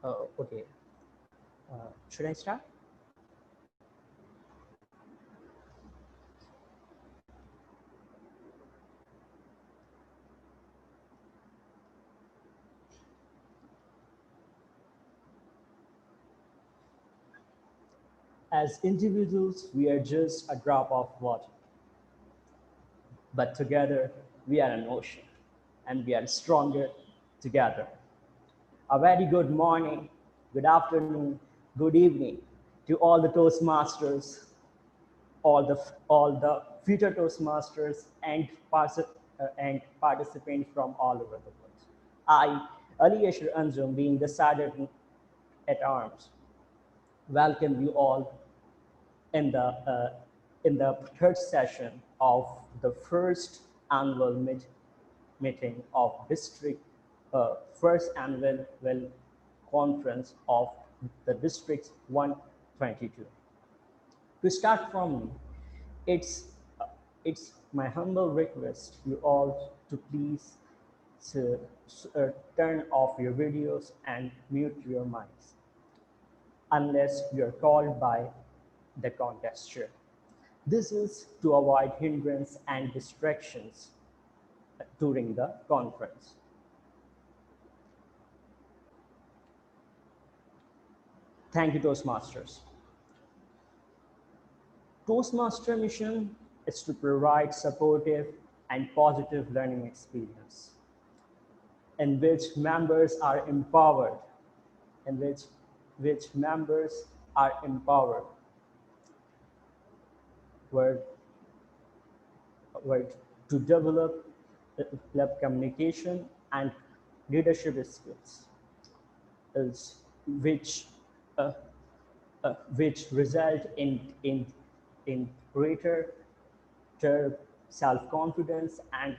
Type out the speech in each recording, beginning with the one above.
Okay. Should I start? As individuals, we are just a drop of water. But together, we are an ocean, and we are stronger together. A very good morning, good afternoon, good evening to all the Toastmasters, all the future Toastmasters, and participants from all over the world. I, Ali Yashir Anjum, being the Sergeant at Arms, welcome you all in the third session of the first annual meeting of first annual conference of the Districts 122. To start from me, it's it's my humble request you all to please turn off your videos and mute your mics unless you're called by the contest chair. This is to avoid hindrance and distractions during the conference. Thank you, Toastmasters. Toastmaster mission is to provide supportive and positive learning experience in which members are empowered, were to develop communication and leadership skills, which result in greater self-confidence and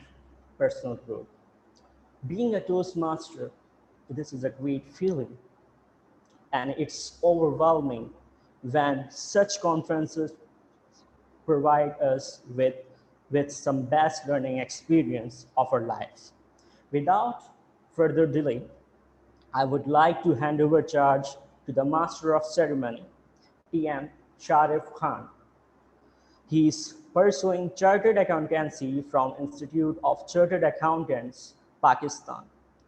personal growth. Being a Toastmaster, this is a great feeling, and it's overwhelming when such conferences provide us with some best learning experience of our lives. Without further delay, I would like to hand over charge to the Master of Ceremony, PM Shaarif Khan. He is pursuing Chartered Accountancy from Institute of Chartered Accountants, Pakistan,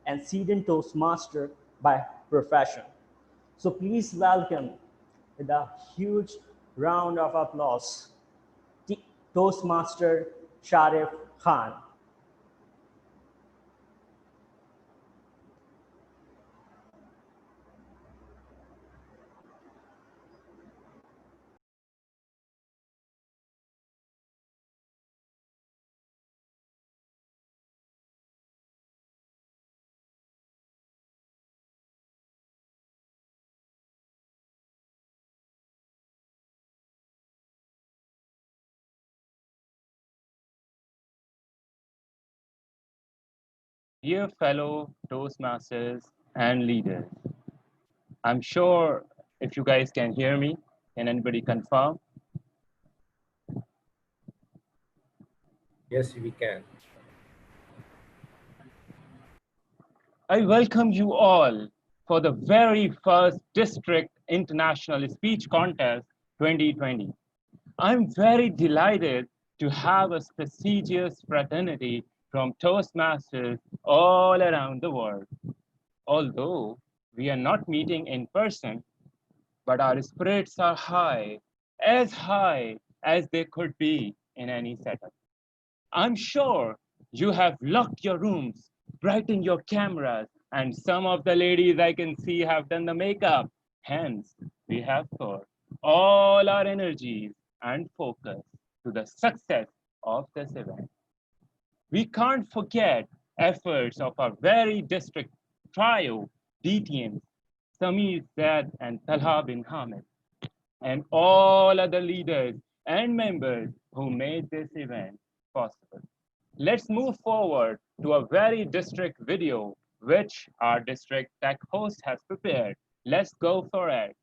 and seasoned Toastmaster by profession. So please welcome with a huge round of applause, Toastmaster Shaarif Khan. Dear fellow Toastmasters and leaders, I'm sure if you guys can hear me, can anybody confirm? Yes, we can. I welcome you all for the very first District International Speech Contest 2020. I'm very delighted to have a prestigious fraternity from Toastmasters all around the world. Although we are not meeting in person, but our spirits are high as they could be in any setup. I'm sure you have locked your rooms, brightened your cameras, and some of the ladies I can see have done the makeup. Hence, we have put all our energies and focus to the success of this event. We can't forget efforts of our very district trio, DTMs, Samir Zaid and Talha bin Hamid, and all other leaders and members who made this event possible. Let's move forward to a very district video which our district tech host has prepared. Let's go for it.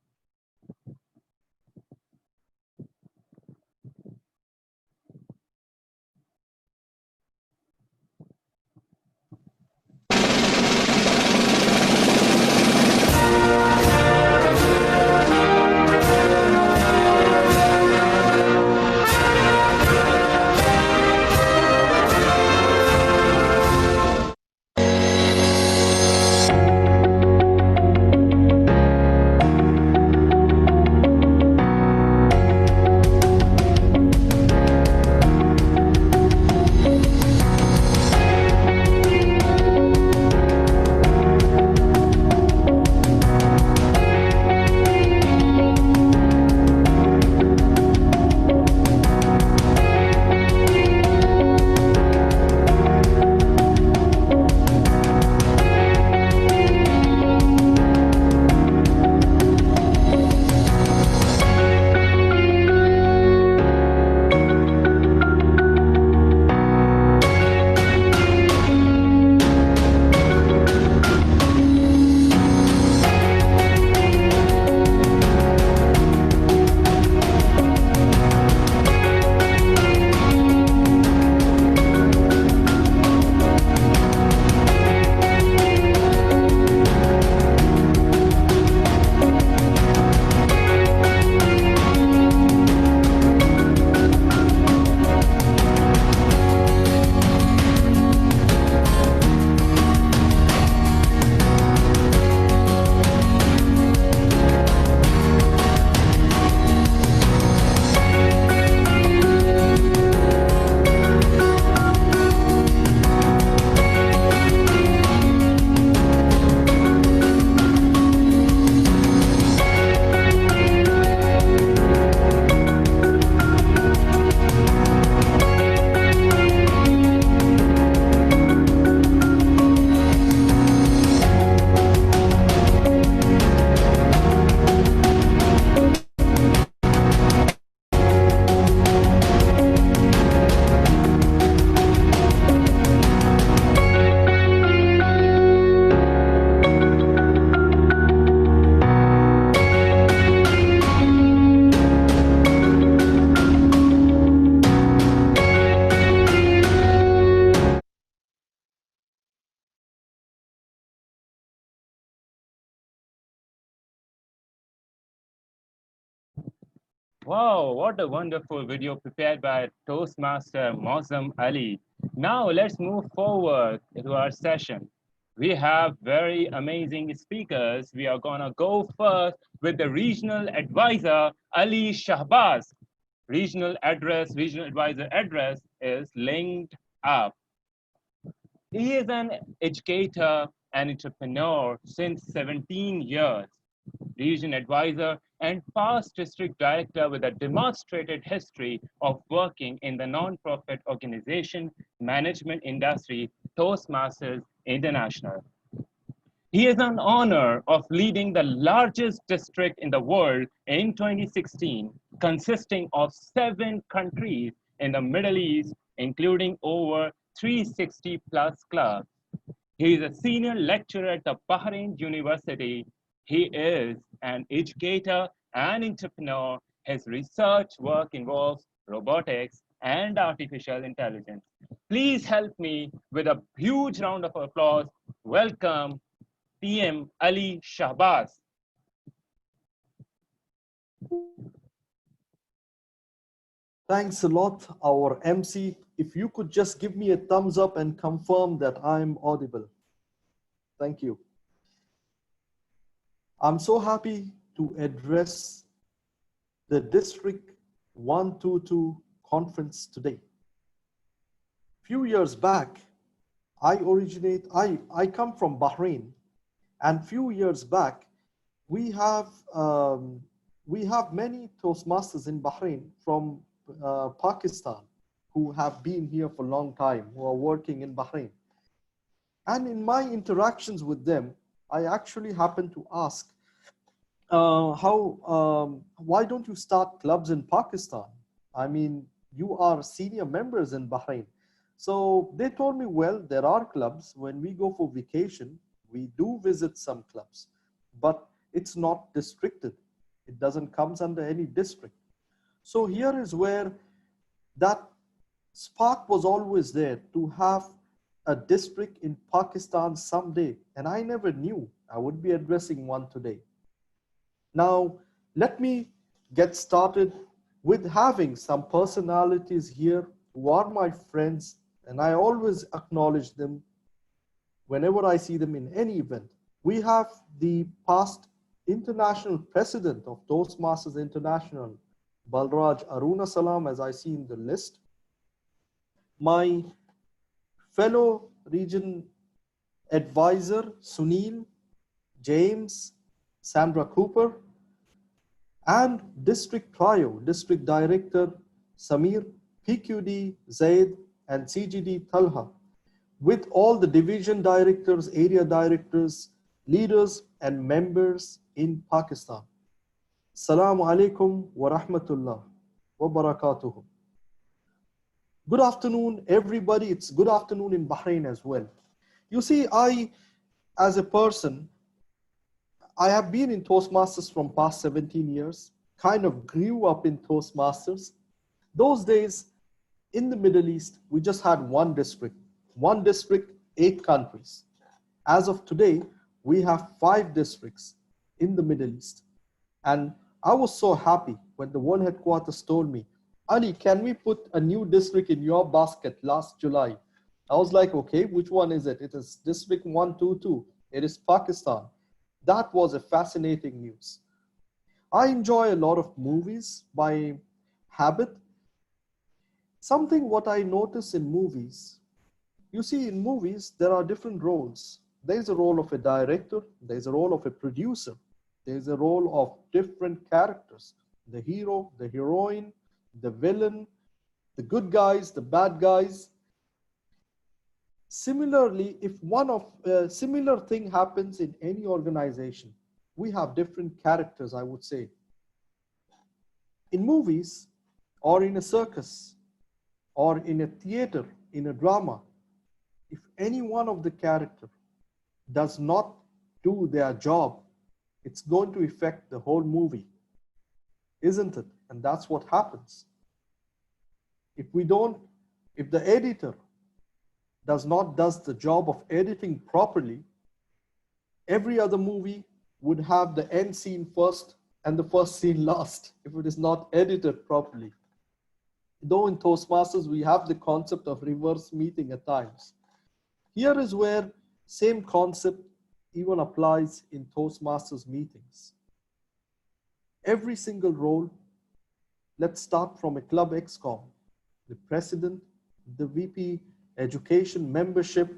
Wow, what a wonderful video prepared by Toastmaster Mozam Ali. Now let's move forward to our session. We have very amazing speakers. We are gonna go first with the regional advisor, Ali Shahbaz. Regional advisor address is linked up. He is an educator and entrepreneur since 17 years, region advisor, and past district director with a demonstrated history of working in the non-profit organization management industry, Toastmasters International. He is an honor of leading the largest district in the world in 2016, consisting of 7 countries in the Middle East, including over 360 plus clubs. He is a senior lecturer at the Bahrain University. He is an educator and entrepreneur. His research work involves robotics and artificial intelligence. Please help me with a huge round of applause. Welcome, PM Ali Shahbaz. Thanks a lot, our MC. If you could just give me a thumbs up and confirm that I'm audible. Thank you. I'm so happy to address the District 122 conference today. Few years back, I come from Bahrain, and few years back, we have many Toastmasters in Bahrain from Pakistan who have been here for a long time, who are working in Bahrain. And in my interactions with them, I actually happened to ask, why don't you start clubs in Pakistan? I mean, you are senior members in Bahrain. So they told me, well, there are clubs. When we go for vacation, we do visit some clubs, but it's not districted. It doesn't come under any district. So here is where that spark was always there to have a district in Pakistan someday. And I never knew I would be addressing one today. Now, let me get started with having some personalities here who are my friends, and I always acknowledge them whenever I see them in any event. We have the past international president of Toastmasters International, Balraj Aruna Salam, as I see in the list. My fellow region advisor, Sunil, James, Sandra Cooper, and district trio, district director, Samir, PQD, Zaid, and CGD Talha, with all the division directors, area directors, leaders, and members in Pakistan. Assalamu alaikum wa rahmatullah wa barakatuhu. Good afternoon, everybody. It's good afternoon in Bahrain as well. You see, as a person, I have been in Toastmasters from past 17 years, kind of grew up in Toastmasters. Those days in the Middle East, we just had one district, 8 countries. As of today, we have 5 districts in the Middle East. And I was so happy when the World Headquarters told me, Ali, can we put a new district in your basket last July? I was like, okay, which one is it? It is District 122. It is Pakistan. That was a fascinating news. I enjoy a lot of movies by habit. Something what I notice in movies, you see in movies, there are different roles. There's a role of a director, there's a role of a producer, there's a role of different characters, the hero, the heroine, the villain, the good guys, the bad guys. Similarly, if a similar thing happens in any organization, we have different characters, I would say. In movies, or in a circus, or in a theater, in a drama, if any one of the character does not do their job, it's going to affect the whole movie, isn't it? And that's what happens. If the editor does the job of editing properly, every other movie would have the end scene first and the first seen last if it is not edited properly. Though in Toastmasters, we have the concept of reverse meeting at times. Here is where same concept even applies in Toastmasters meetings. Every single role, let's start from a club excom, the president, the VP, education, membership,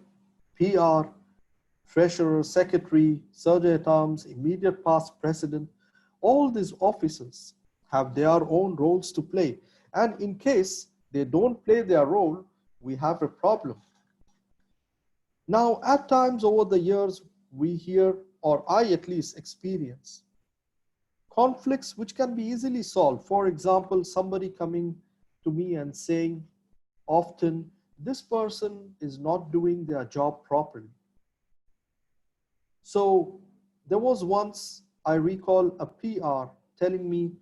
PR, treasurer, secretary, surgeon at arms, immediate past president, all these officers have their own roles to play. And in case they don't play their role, we have a problem. Now, at times over the years, we hear, or I at least experience, conflicts which can be easily solved. For example, somebody coming to me and saying, often, this person is not doing their job properly. So there was once, I recall, a PR telling me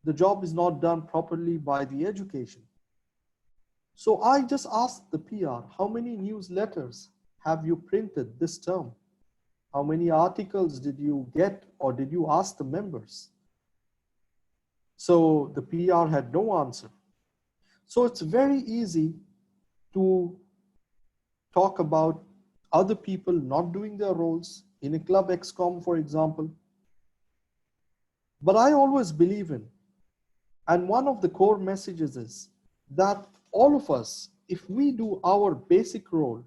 the job is not done properly by the education. So I just asked the PR, how many newsletters have you printed this term? How many articles did you get, or did you ask the members? So the PR had no answer. So it's very easy to talk about other people not doing their roles in a club excom, for example. But I always believe in, and one of the core messages is that all of us, if we do our basic role,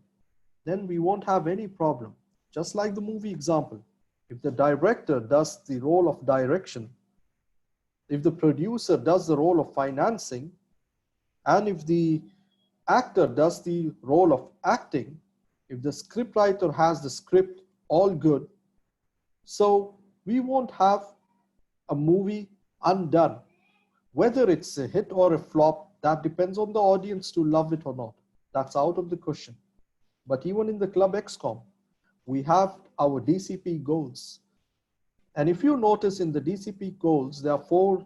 then we won't have any problem. Just like the movie example, if the director does the role of direction, if the producer does the role of financing, and if the actor does the role of acting, if the scriptwriter has the script all good, so we won't have a movie undone. Whether it's a hit or a flop, that depends on the audience to love it or not. That's out of the question. But even in the club excom, we have our DCP goals. And if you notice in the DCP goals, there are 4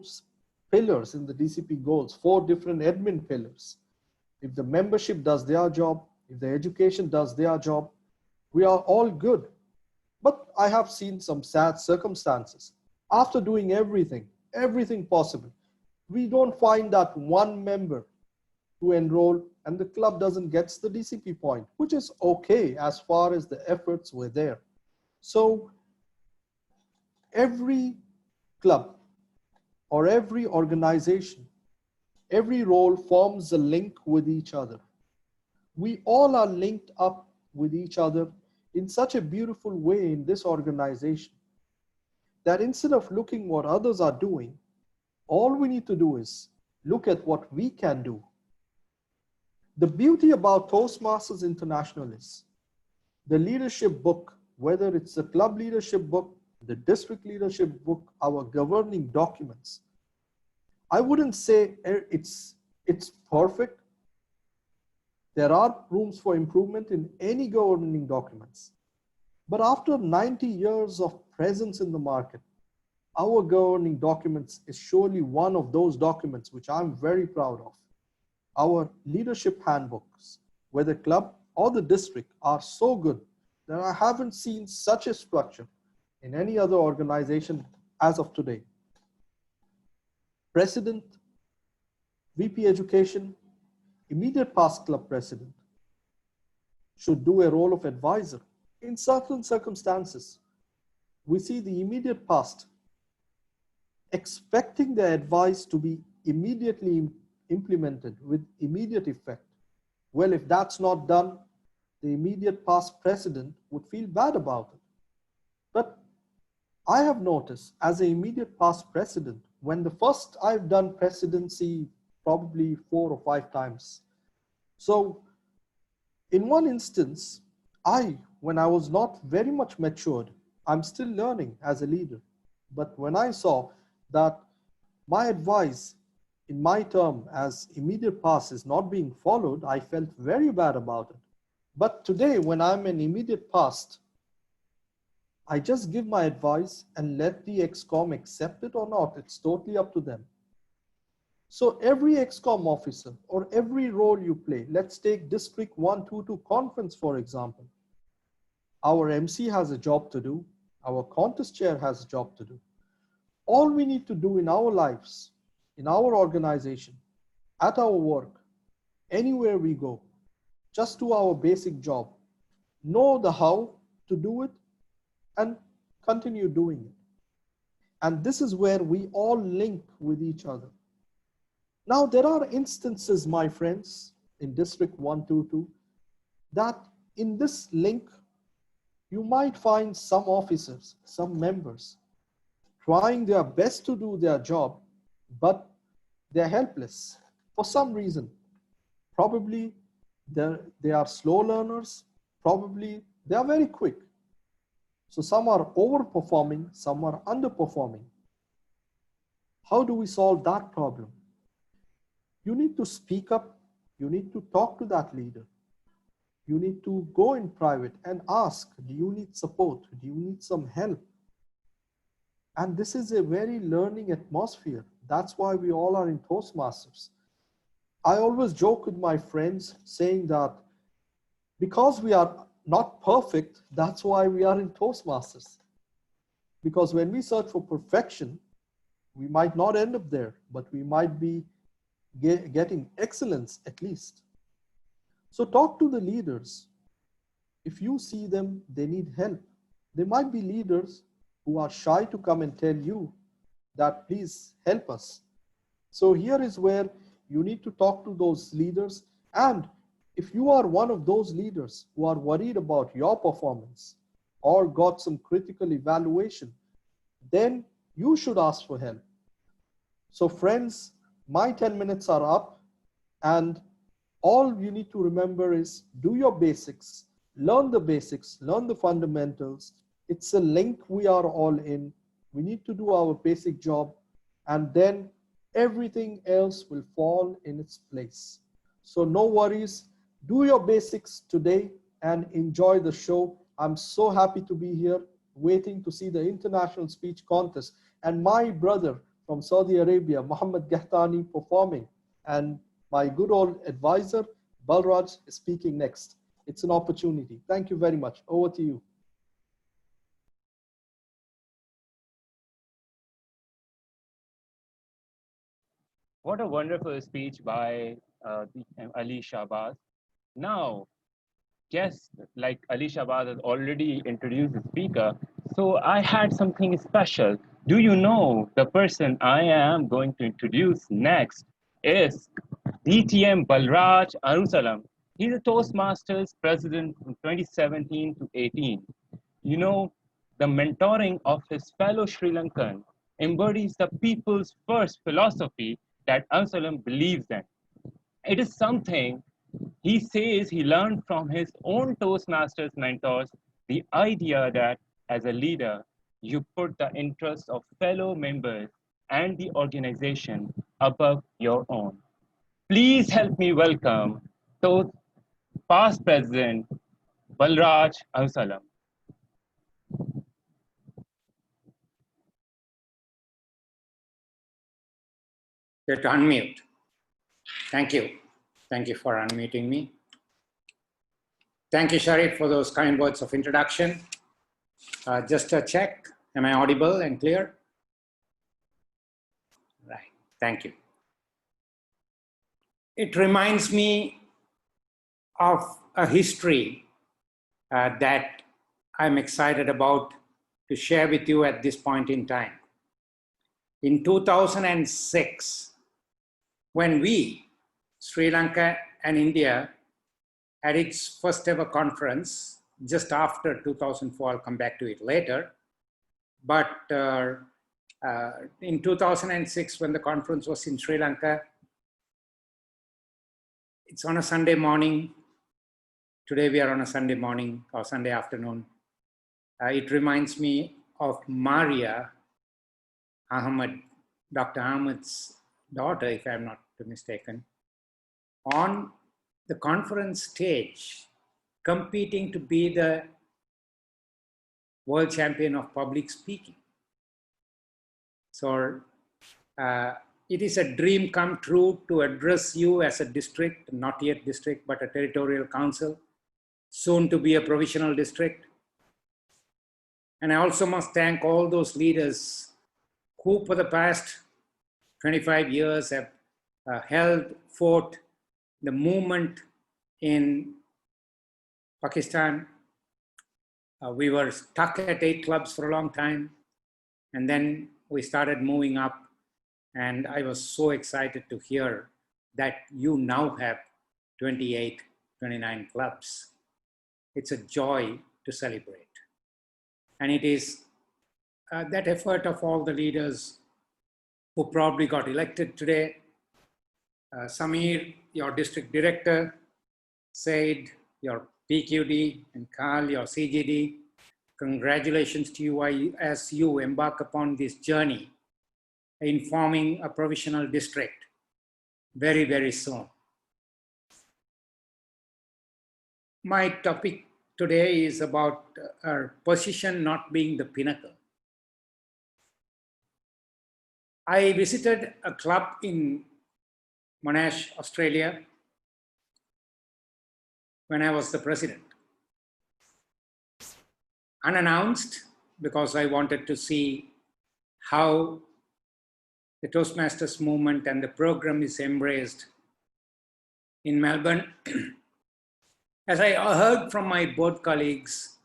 pillars in the DCP goals, 4 different admin pillars. If the membership does their job, if the education does their job, we are all good. But I have seen some sad circumstances. After doing everything possible, we don't find that one member to enroll, and the club doesn't get the DCP point, which is okay as far as the efforts were there. So every club or every organization, every role forms a link with each other. We all are linked up with each other in such a beautiful way in this organization that instead of looking what others are doing, all we need to do is look at what we can do. The beauty about Toastmasters International is the leadership book, whether it's the club leadership book, the district leadership book, our governing documents. I wouldn't say it's perfect. There are rooms for improvement in any governing documents. But after 90 years of presence in the market, our governing documents is surely one of those documents which I'm very proud of. Our leadership handbooks, whether club or the district, are so good that I haven't seen such a structure in any other organization as of today. President, VP Education, immediate past club president should do a role of advisor. In certain circumstances, we see the immediate past expecting the advice to be immediately implemented with immediate effect. Well, if that's not done, the immediate past president would feel bad about it. But I have noticed as an immediate past president, when the first I've done presidency probably 4 or 5 times. So in one instance, when I was not very much matured, I'm still learning as a leader. But when I saw that my advice in my term as immediate past is not being followed, I felt very bad about it. But today, when I'm in immediate past, I just give my advice and let the excom accept it or not. It's totally up to them. So every excom officer or every role you play, let's take District 122 conference, for example. Our MC has a job to do. Our contest chair has a job to do. all we need to do in our lives, in our organization, at our work, anywhere we go, just do our basic job, know the how to do it, and continue doing it. And this is where we all link with each other. Now, there are instances, my friends, in District 122, that in this link, you might find some officers, some members, trying their best to do their job, but they're helpless for some reason. Probably they are slow learners, probably they are very quick. So some are overperforming, some are underperforming. How do we solve that problem? You need to speak up, you need to talk to that leader. You need to go in private and ask, do you need support? Do you need some help? And this is a very learning atmosphere. That's why we all are in Toastmasters. I always joke with my friends saying that because we are not perfect, that's why we are in Toastmasters. Because when we search for perfection, we might not end up there, but we might be getting excellence at least. So talk to the leaders. If you see them, they need help. There might be leaders who are shy to come and tell you that please help us. So here is where you need to talk to those leaders. And if you are one of those leaders who are worried about your performance or got some critical evaluation, then you should ask for help. So friends, my 10 minutes are up, and all you need to remember is do your basics, learn the fundamentals. It's a link we are all in. We need to do our basic job, and then everything else will fall in its place. So no worries, do your basics today and enjoy the show. I'm so happy to be here, waiting to see the International Speech Contest and my brother from Saudi Arabia, Mohammed Gahtani, performing, and my good old advisor, Balraj, is speaking next. It's an opportunity. Thank you very much. Over to you. What a wonderful speech by Ali Shahbaz. Now, guests like Ali Shahbaz has already introduced the speaker, so I had something special. Do you know the person I am going to introduce next is DTM Balraj Arusalam. He's a Toastmasters president from 2017 to 18. You know, the mentoring of his fellow Sri Lankan embodies the people's first philosophy that Arusalam believes in. It is something he says he learned from his own Toastmasters mentors, the idea that as a leader, you put the interests of fellow members and the organization above your own. Please help me welcome Toast past President Balraj Arusalam. You have to unmute. Thank you. Thank you for unmuting me. Thank you, Shaarif, for those kind words of introduction. Just a check. Am I audible and clear? Right. Thank you. It reminds me of a history that I'm excited about to share with you at this point in time. In 2006, when we, Sri Lanka and India, had its first ever conference, just after 2004, I'll come back to it later. But in 2006, when the conference was in Sri Lanka, it's on a Sunday morning. Today we are on a Sunday morning or Sunday afternoon. It reminds me of Maria Ahmed, Dr. Ahmed's daughter, if I'm not mistaken, on the conference stage, competing to be the world champion of public speaking. So it is a dream come true to address you as a district, not yet district, but a territorial council, soon to be a provisional district. And I also must thank all those leaders who for the past 25 years have held fort the movement in Pakistan. We were stuck at 8 clubs for a long time, and then we started moving up, and I was so excited to hear that you now have 28, 29 clubs. It's a joy to celebrate. And it is that effort of all the leaders who probably got elected today. Samir, your district director, Said, your PQD, and Carl, your CGD. Congratulations to you as you embark upon this journey in forming a provisional district very, very soon. My topic today is about our position not being the pinnacle. I visited a club in Monash, Australia, when I was the president. Unannounced, because I wanted to see how the Toastmasters movement and the program is embraced in Melbourne. As I heard from my board colleagues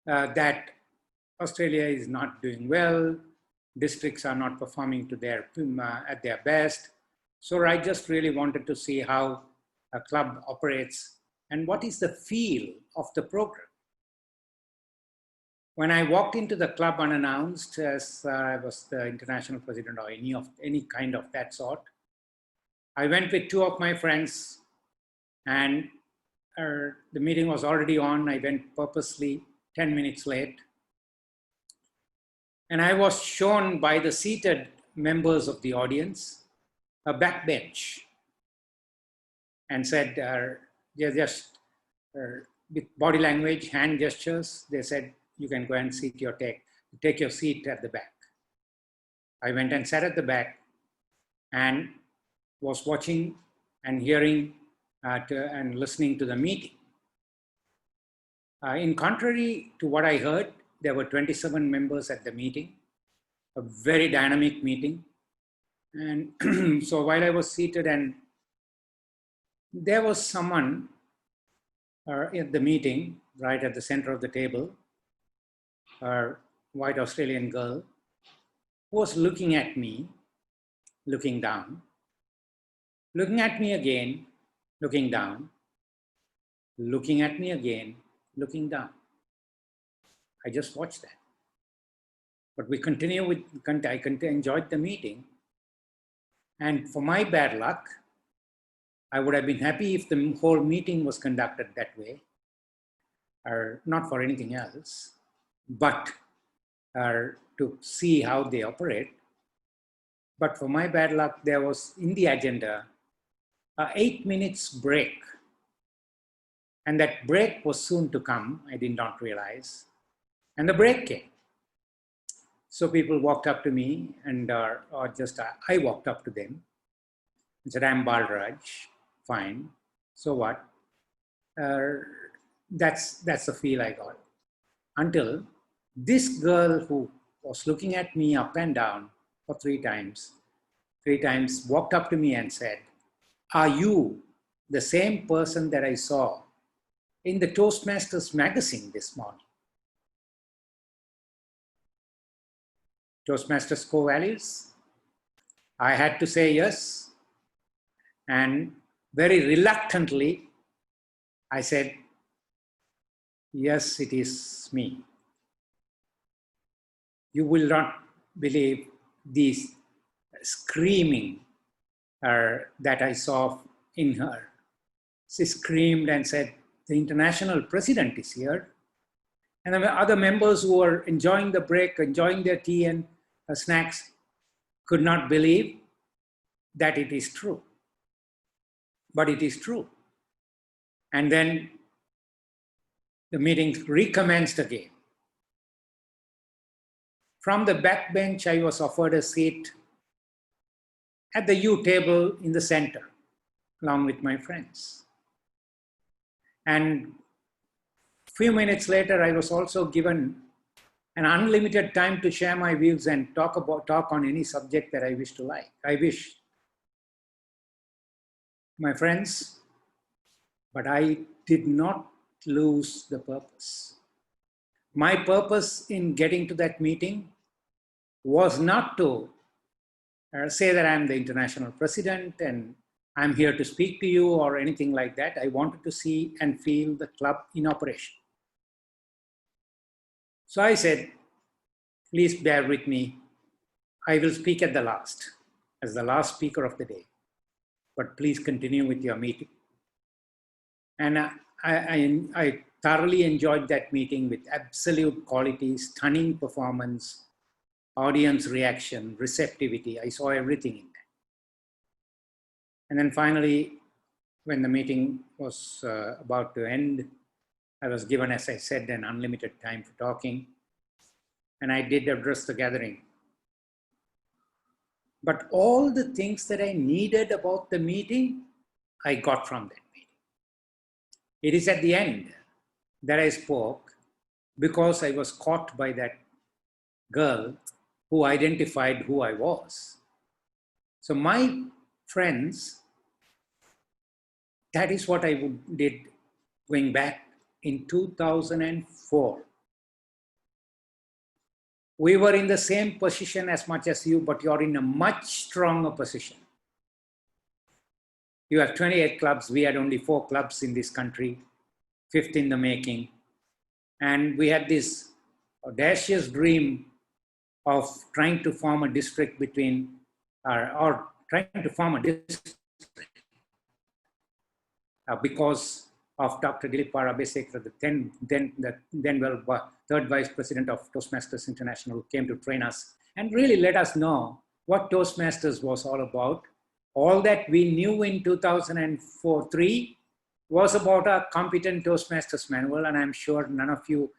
that Australia is not doing well, districts are not performing to at their best. So I just really wanted to see how a club operates and what is the feel of the program. When I walked into the club unannounced, as I was the international president or any kind of that sort, I went with 2 of my friends, and the meeting was already on. I went purposely 10 minutes late. And I was shown by the seated members of the audience a backbench and said, just with body language, hand gestures, they said, you can go and take your seat at the back. I went and sat at the back and was watching and hearing and listening to the meeting. In contrary to what I heard, there were 27 members at the meeting, a very dynamic meeting. And so while I was seated, and there was someone at the meeting, right at the center of the table, a white Australian girl, who was looking at me, looking down, looking at me again, looking down, looking at me again, looking down. I just watched that. But we continue with, I enjoyed the meeting. And for my bad luck, I would have been happy if the whole meeting was conducted that way, or not for anything else, but to see how they operate. But for my bad luck, there was in the agenda an 8 minutes break. And that break was soon to come. I did not realize. And the break came. So people walked up to me, and I walked up to them and said, I'm Balraj. Fine. So what? That's the feel I got. Until this girl who was looking at me up and down for 3 times, walked up to me and said, are you the same person that I saw in the Toastmasters magazine this morning? Toastmasters core values? I had to say yes. And very reluctantly, I said, yes, it is me. You will not believe these screaming that I saw in her. She screamed and said, the international president is here. And the other members who were enjoying the break, enjoying their tea and snacks, could not believe that it is true. But it is true. And then the meeting recommenced again. From the back bench, I was offered a seat at the U table in the center, along with my friends. And a few minutes later, I was also given and unlimited time to share my views and talk on any subject that I wish to like. I wish, my friends, but I did not lose the purpose. My purpose in getting to that meeting was not to say that I'm the international president and I'm here to speak to you or anything like that. I wanted to see and feel the club in operation. So I said, please bear with me. I will speak at the last, as the last speaker of the day, but please continue with your meeting. And I thoroughly enjoyed that meeting with absolute quality, stunning performance, audience reaction, receptivity. I saw everything in that. And then finally, when the meeting was about to end, I was given, as I said, an unlimited time for talking. And I did address the gathering. But all the things that I needed about the meeting, I got from that meeting. It is at the end that I spoke because I was caught by that girl who identified who I was. So my friends, that is what I did going back in 2004. We were in the same position as much as you, but you're in a much stronger position. You have 28 clubs. We had only 4 clubs in this country, 5th in the making. And we had this audacious dream of trying to form a district between, or trying to form a district because of Dr. Dilip Abesekar, the then third vice president of Toastmasters International, who came to train us and really let us know what Toastmasters was all about. All that we knew in 2004-3 was about a competent Toastmasters manual, and I'm sure none of you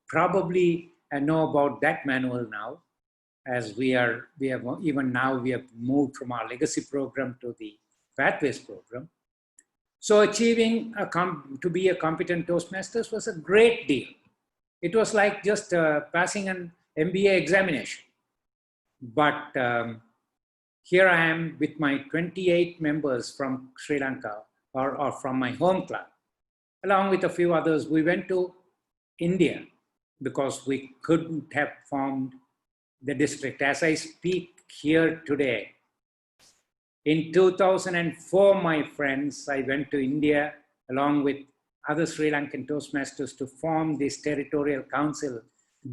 probably know about that manual now, as we have moved from our legacy program to the Pathways program. So achieving to be a competent Toastmasters was a great deal. It was like just passing an MBA examination. But here I am with my 28 members from Sri Lanka, or from my home club, along with a few others. We went to India because we couldn't have formed the district. As I speak here today, in 2004, my friends, I went to India along with other Sri Lankan Toastmasters to form this territorial council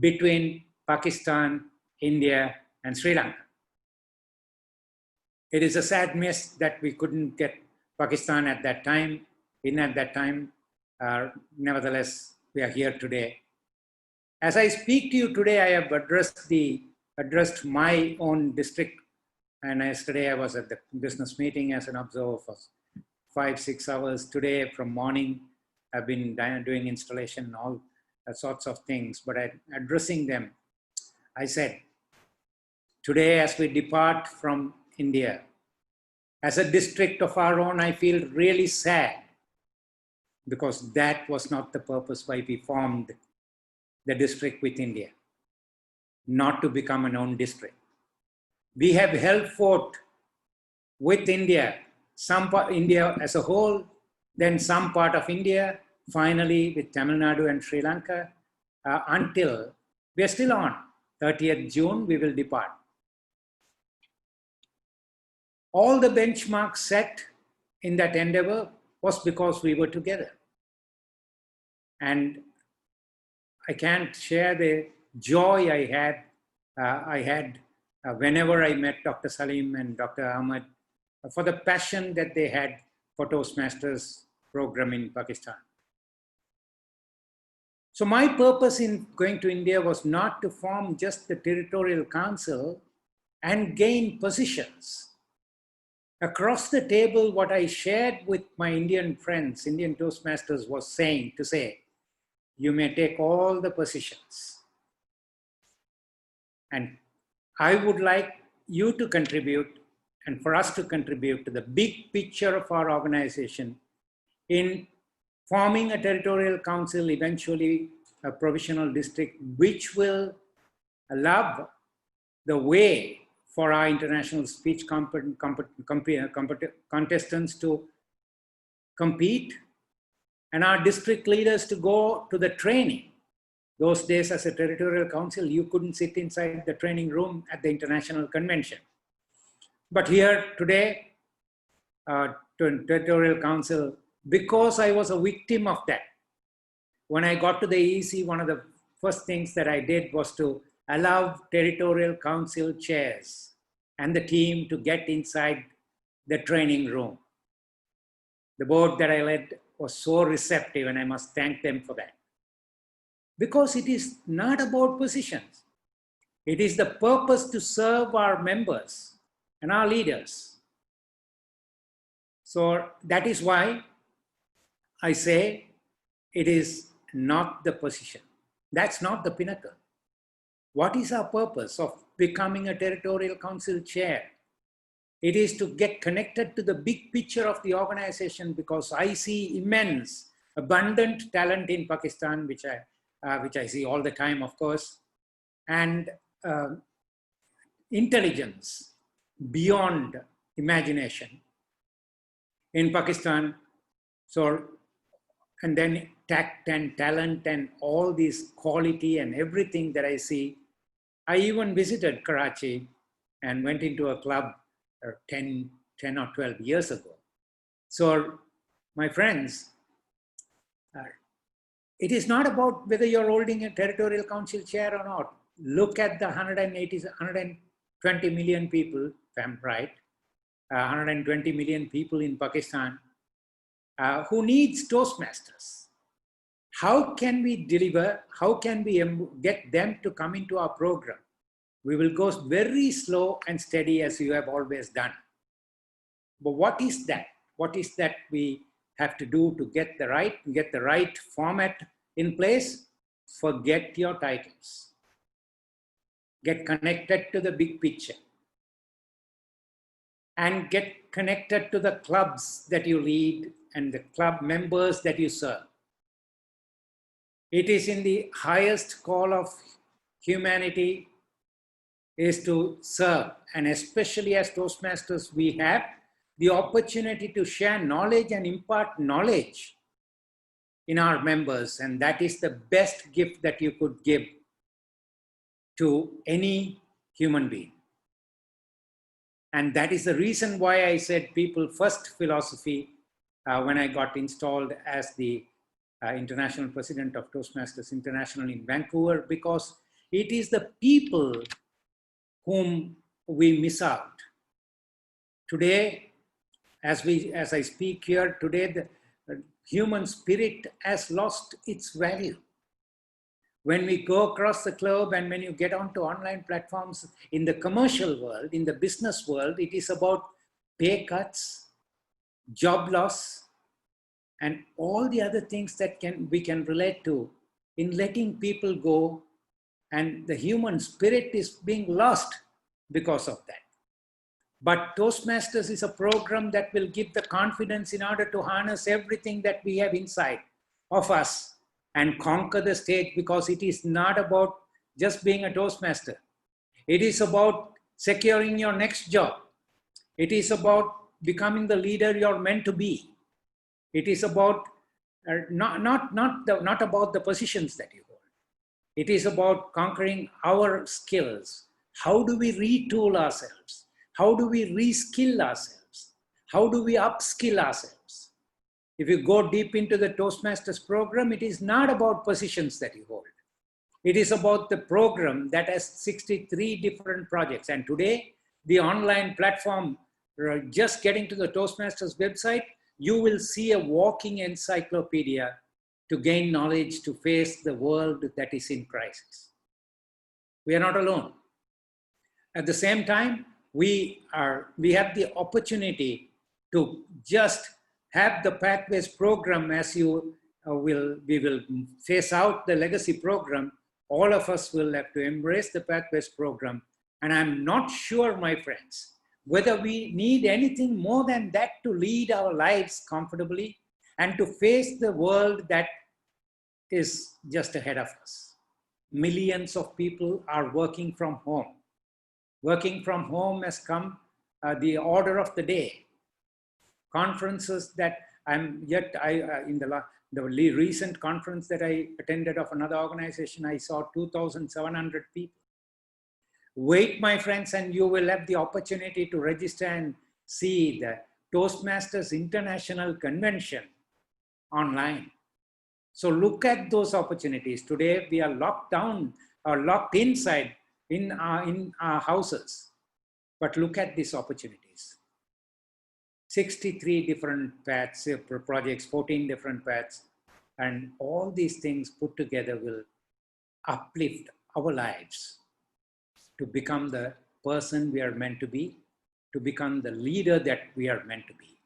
between Pakistan, India, and Sri Lanka. It is a sad miss that we couldn't get Pakistan at that time, nevertheless, we are here today. As I speak to you today, I have addressed my own district. And yesterday I was at the business meeting as an observer for 5-6 hours. Today from morning, I've been doing installation and all sorts of things, but addressing them, I said, today as we depart from India, as a district of our own, I feel really sad because that was not the purpose why we formed the district with India, not to become an own district. We have held fort with India, India as a whole, then some part of India, finally with Tamil Nadu and Sri Lanka, until we are still on. 30th June, we will depart. All the benchmarks set in that endeavor was because we were together. And I can't share the joy I had whenever I met Dr. Salim and Dr. Ahmed, for the passion that they had for Toastmasters program in Pakistan. So my purpose in going to India was not to form just the territorial council and gain positions. Across the table, what I shared with my Indian friends, Indian Toastmasters, was to say, you may take all the positions. And I would like you to contribute and for us to contribute to the big picture of our organization in forming a territorial council, eventually a provisional district, which will love the way for our international speech contestants to compete and our district leaders to go to the training. Those days as a territorial council, you couldn't sit inside the training room at the international convention. But here today, territorial council, because I was a victim of that, when I got to the EEC, one of the first things that I did was to allow territorial council chairs and the team to get inside the training room. The board that I led was so receptive, and I must thank them for that. Because it is not about positions. It is the purpose to serve our members and our leaders. So that is why I say it is not the position. That's not the pinnacle. What is our purpose of becoming a territorial council chair? It is to get connected to the big picture of the organization, because I see immense, abundant talent in Pakistan, which I see all the time, of course, and intelligence beyond imagination in Pakistan. So, and then tact and talent and all this quality and everything that I see. I even visited Karachi and went into a club 10 or 12 years ago. So, my friends, it is not about whether you're holding a territorial council chair or not. Look at the 120 million people, if I'm right, 120 million people in Pakistan who needs Toastmasters. How can we deliver? How can we get them to come into our program? We will go very slow and steady, as you have always done. But what is that? What is that we have to do to get the right format in place? Forget your titles. Get connected to the big picture. And get connected to the clubs that you lead and the club members that you serve. It is in the highest call of humanity is to serve, and especially as Toastmasters, we have the opportunity to share knowledge and impart knowledge in our members, and that is the best gift that you could give to any human being. And that is the reason why I said people first philosophy when I got installed as the international president of Toastmasters International in Vancouver, because it is the people whom we miss out. Today, as I speak here, today the human spirit has lost its value. When we go across the globe and when you get onto online platforms in the commercial world, in the business world, it is about pay cuts, job loss, and all the other things that we can relate to in letting people go, and the human spirit is being lost because of that. But Toastmasters is a program that will give the confidence in order to harness everything that we have inside of us and conquer the stage, because it is not about just being a Toastmaster. It is about securing your next job. It is about becoming the leader you're meant to be. It is about not about the positions that you hold. It is about conquering our skills. How do we retool ourselves? How do we reskill ourselves? How do we upskill ourselves? If you go deep into the Toastmasters program, it is not about positions that you hold. It is about the program that has 63 different projects. And today, the online platform, just getting to the Toastmasters website, you will see a walking encyclopedia to gain knowledge to face the world that is in crisis. We are not alone. At the same time, we have the opportunity to just have the Pathways program, as we will phase out the legacy program. All of us will have to embrace the Pathways program. And I'm not sure, my friends, whether we need anything more than that to lead our lives comfortably and to face the world that is just ahead of us. millions of people are working from home. Working from home has come the order of the day. Conferences that I'm yet, in the recent conference that I attended of another organization, I saw 2,700 people. Wait, my friends, and you will have the opportunity to register and see the Toastmasters International Convention online. So look at those opportunities. Today we are locked down or locked inside in our houses. But look at these opportunities. 63 different paths, projects, 14 different paths, and all these things put together will uplift our lives to become the person we are meant to be, to become the leader that we are meant to be.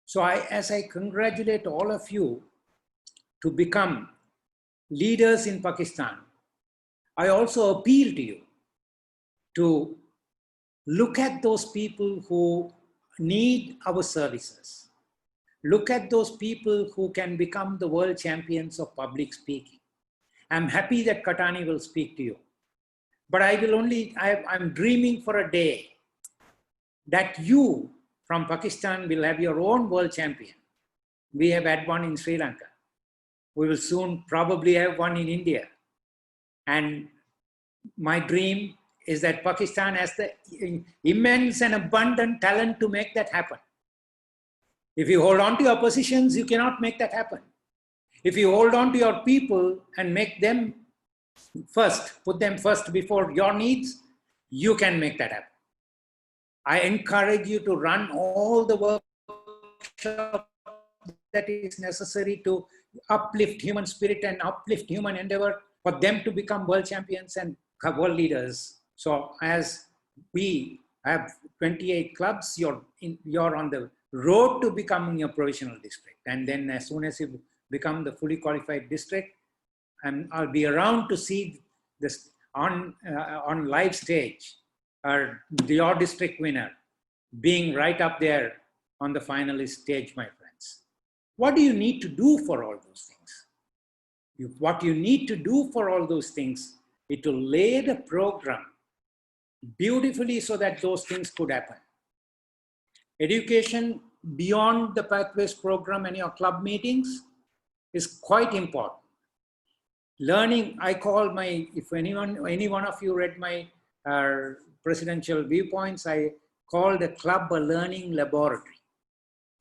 So as I congratulate all of you to become leaders in Pakistan, I also appeal to you to look at those people who need our services. Look at those people who can become the world champions of public speaking. I'm happy that Katani will speak to you. But I'm dreaming for a day that you from Pakistan will have your own world champion. We have had one in Sri Lanka. We will soon probably have one in India. And my dream is that Pakistan has the immense and abundant talent to make that happen. If you hold on to your positions, you cannot make that happen. If you hold on to your people and make them first, put them first before your needs, you can make that happen. I encourage you to run all the workshops that is necessary to uplift human spirit and uplift human endeavor for them to become world champions and world leaders. So as we have 28 clubs, you're on the road to becoming a provisional district. And then as soon as you become the fully qualified district, and I'll be around to see this on live stage, or your district winner being right up there on the finalist stage, my friends. What do you need to do for all those things? What you need to do for all those things is to lay the program beautifully so that those things could happen. Education beyond the Pathways program and your club meetings is quite important. Learning, I call my, if any one of you read my presidential viewpoints, I call the club a learning laboratory.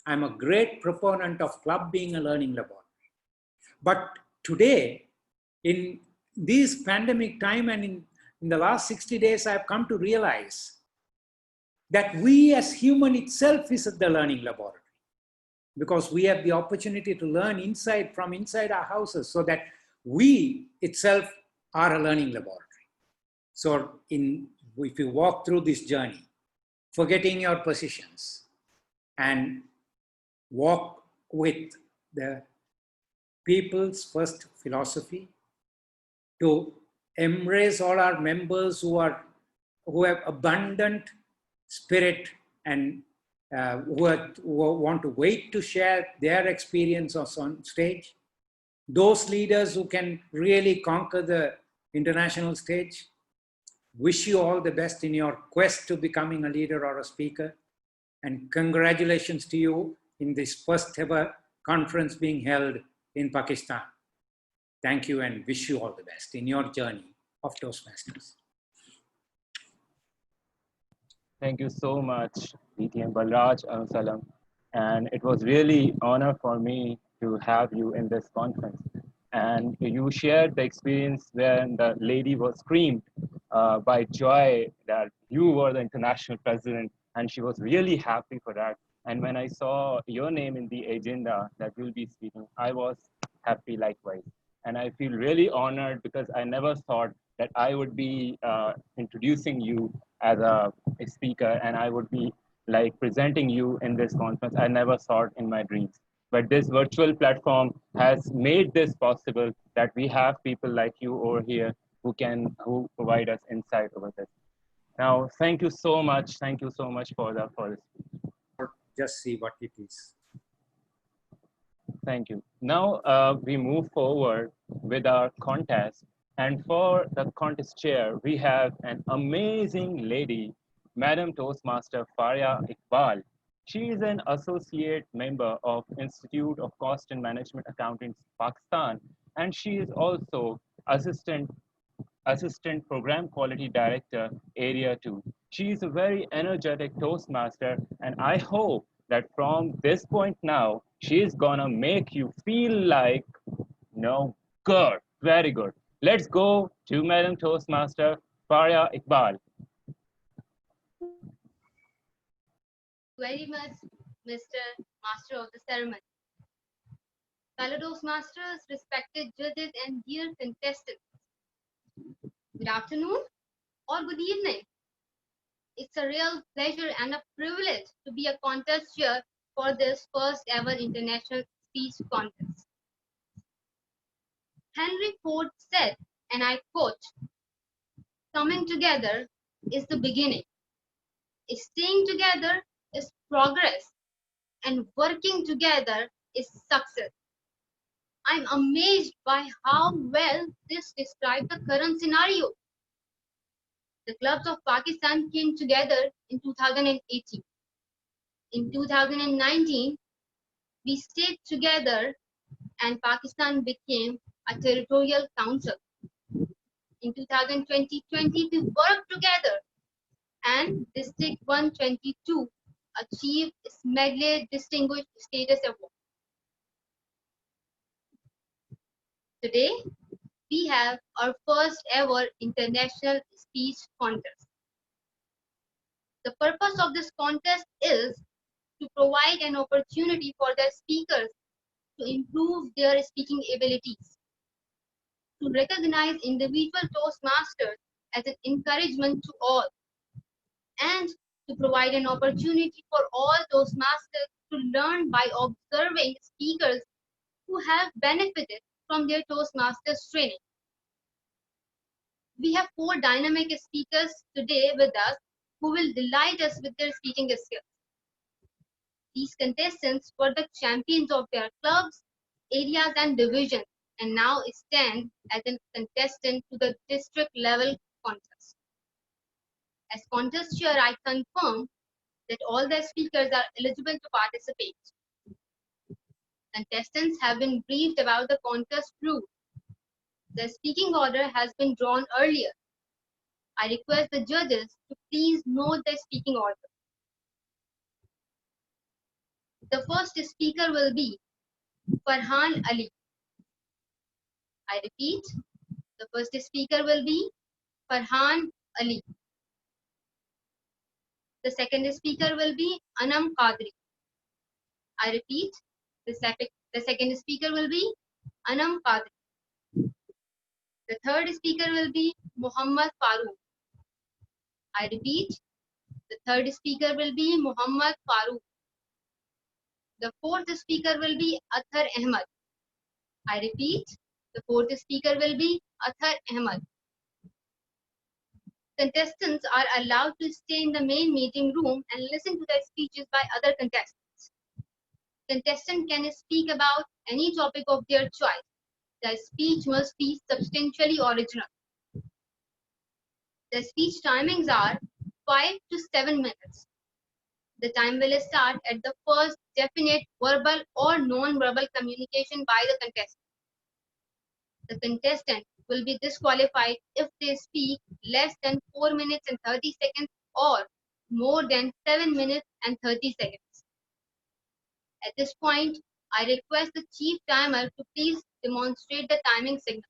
I'm a great proponent of club being a learning laboratory. But today, in this pandemic time and in the last 60 days, I've come to realize that we as human itself is the learning laboratory, because we have the opportunity to learn from inside our houses, so that we itself are a learning laboratory. So if you walk through this journey, forgetting your positions and walk with the people's first philosophy, to embrace all our members who have abundant spirit and who want to wait to share their experience on stage, those leaders who can really conquer the international stage. Wish you all the best in your quest to becoming a leader or a speaker, and congratulations to you in this first ever conference being held in Pakistan. Thank you and wish you all the best in your journey of Toastmasters. Thank you so much, DTM Balraj Salam. And it was really honor for me to have you in this conference. And you shared the experience when the lady was screamed by joy that you were the international president, and she was really happy for that. And when I saw your name in the agenda that you'll be speaking, I was happy likewise. And I feel really honored, because I never thought that I would be introducing you as a speaker, and I would be like presenting you in this conference. I never thought in my dreams. But this virtual platform has made this possible, that we have people like you over here who provide us insight over this. Now, thank you so much. Thank you so much for this. Just see what it is. Thank you. Now we move forward with our contest. And for the contest chair, we have an amazing lady, Madam Toastmaster Faria Iqbal. She is an associate member of Institute of Cost and Management Accountants, Pakistan, and she is also assistant program quality director, area 2. She is a very energetic Toastmaster, and I hope that from this point now, she is gonna make you feel like, no, good, very good. Let's go to Madam Toastmaster Faria Iqbal. Very much, Mr. Master of the Ceremony. Fellow Toastmasters, respected judges, and dear contestants, good afternoon or good evening. It's a real pleasure and a privilege to be a contest chair for this first ever international speech contest. Henry Ford said, and I quote, "Coming together is the beginning. Staying together is progress, and working together is success." I'm amazed by how well this describes the current scenario. The clubs of Pakistan came together in 2018. In 2019, we stayed together and Pakistan became a territorial council. In 2020, we worked together and District 122 achieved its Medley Distinguished Status Award. Today, we have our first ever international speech contest. The purpose of this contest is to provide an opportunity for the speakers to improve their speaking abilities, to recognize individual Toastmasters as an encouragement to all, and to provide an opportunity for all Toastmasters to learn by observing speakers who have benefited from their Toastmasters training. We have 4 dynamic speakers today with us who will delight us with their speaking skills. These contestants were the champions of their clubs, areas, and divisions, and now stand as a contestant to the district level contest. As contest chair, I confirm that all the speakers are eligible to participate. Contestants have been briefed about the contest rules. The speaking order has been drawn earlier. I request the judges to please note the speaking order. The first speaker will be Farhan Ali. I repeat, the first speaker will be Farhan Ali. The second speaker will be Anam Qadri. I repeat, the second speaker will be Anam Qadri. The third speaker will be Muhammad Farooq. I repeat, the third speaker will be Muhammad Farooq. The fourth speaker will be Athar Ahmad. I repeat, the fourth speaker will be Athar Ahmad. Contestants are allowed to stay in the main meeting room and listen to the speeches by other contestants. Contestant can speak about any topic of their choice. The speech must be substantially original. The speech timings are 5 to 7 minutes. The time will start at the first definite verbal or non-verbal communication by the contestant. The contestant will be disqualified if they speak less than 4 minutes and 30 seconds or more than 7 minutes and 30 seconds. At this point, I request the chief timer to please demonstrate the timing signal.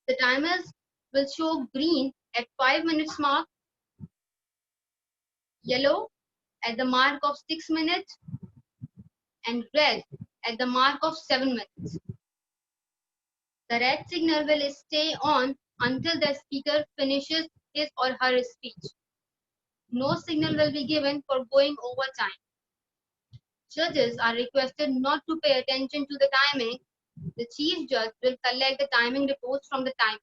The timers will show green at 5 minutes mark, yellow at the mark of 6 minutes, and red at the mark of 7 minutes. The red signal will stay on until the speaker finishes his or her speech. No signal will be given for going over time. Judges are requested not to pay attention to the timing. The chief judge will collect the timing reports from the timers.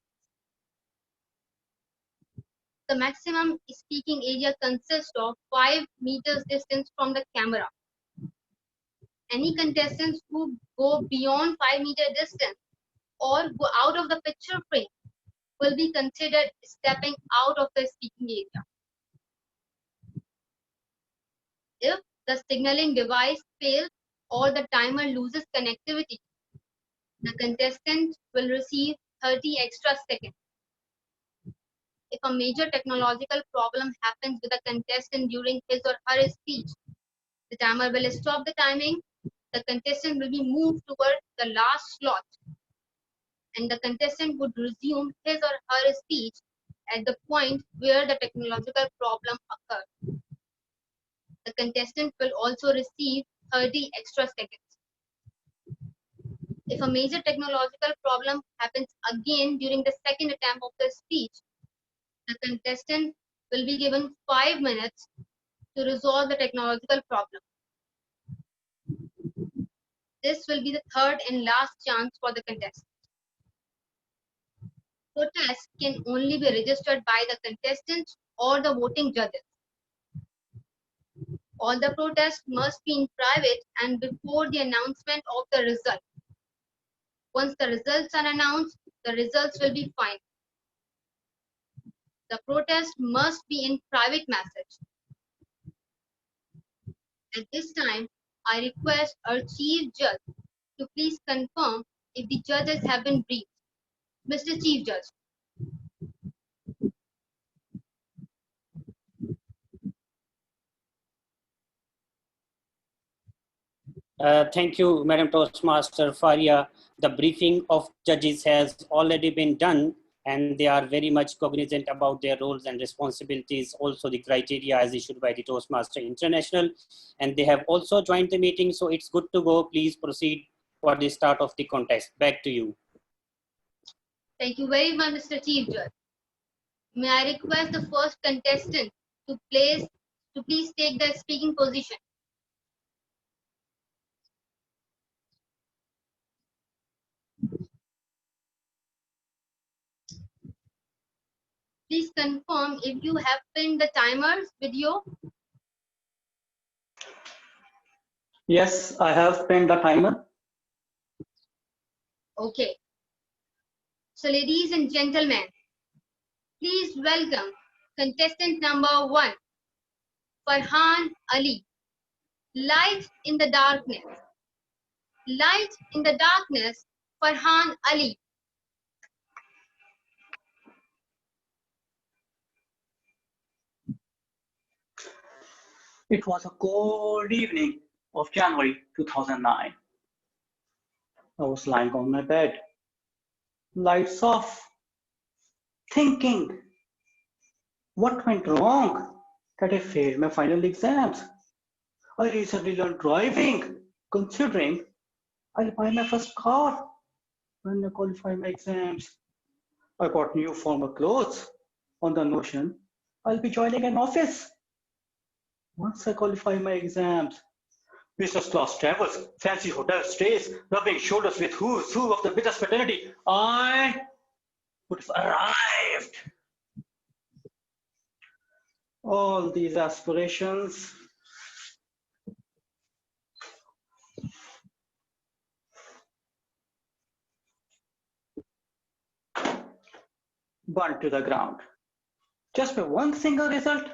The maximum speaking area consists of 5 meters distance from the camera. Any contestants who go beyond 5 meter distance or go out of the picture frame will be considered stepping out of the speaking area. If the signaling device fails or the timer loses connectivity, the contestant will receive 30 extra seconds. If a major technological problem happens with a contestant during his or her speech, the timer will stop the timing, the contestant will be moved toward the last slot, and the contestant would resume his or her speech at the point where the technological problem occurred. The contestant will also receive 30 extra seconds. If a major technological problem happens again during the second attempt of the speech, the contestant will be given 5 minutes to resolve the technological problem. This will be the third and last chance for the contestant. Protests can only be registered by the contestant or the voting judges. All the protests must be in private and before the announcement of the result. Once the results are announced, the results will be final. The protest must be in private message. At this time, I request our Chief Judge to please confirm if the judges have been briefed. Mr. Chief Judge. Thank you, Madam Toastmaster Faria. The briefing of judges has already been done, and they are very much cognizant about their roles and responsibilities, also the criteria as issued by the Toastmaster International, and they have also joined the meeting, so it's good to go. Please proceed for the start of the contest. Back to you. Thank you very much, Mr. Chief Judge. May I request the first contestant to please take the speaking position. Please confirm if you have pinned the timer's video. Yes, I have pinned the timer. Okay. So ladies and gentlemen, please welcome contestant number 1, Farhan Ali. Light in the darkness. Light in the darkness, Farhan Ali. It was a cold evening of January 2009. I was lying on my bed, lights off, thinking, what went wrong that I failed my final exams? I recently learned driving, considering I'll buy my first car when I qualify my exams. I bought new formal clothes on the notion I'll be joining an office once I qualify my exams. Business class travels, fancy hotel stays, rubbing shoulders with who's who of the business fraternity. I would have arrived. All these aspirations burnt to the ground. Just by one single result.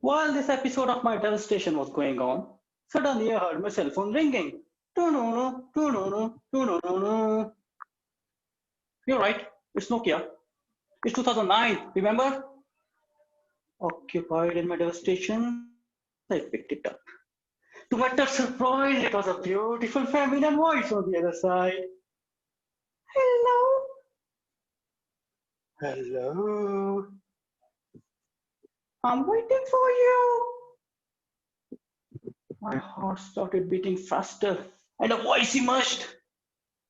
While this episode of my devastation was going on, suddenly I heard my cell phone ringing. You're right, it's Nokia. It's 2009, remember? Occupied in my devastation, I picked it up. To my utter surprise, it was a beautiful feminine voice on the other side. Hello? Hello? I'm waiting for you. My heart started beating faster, and a voice emerged.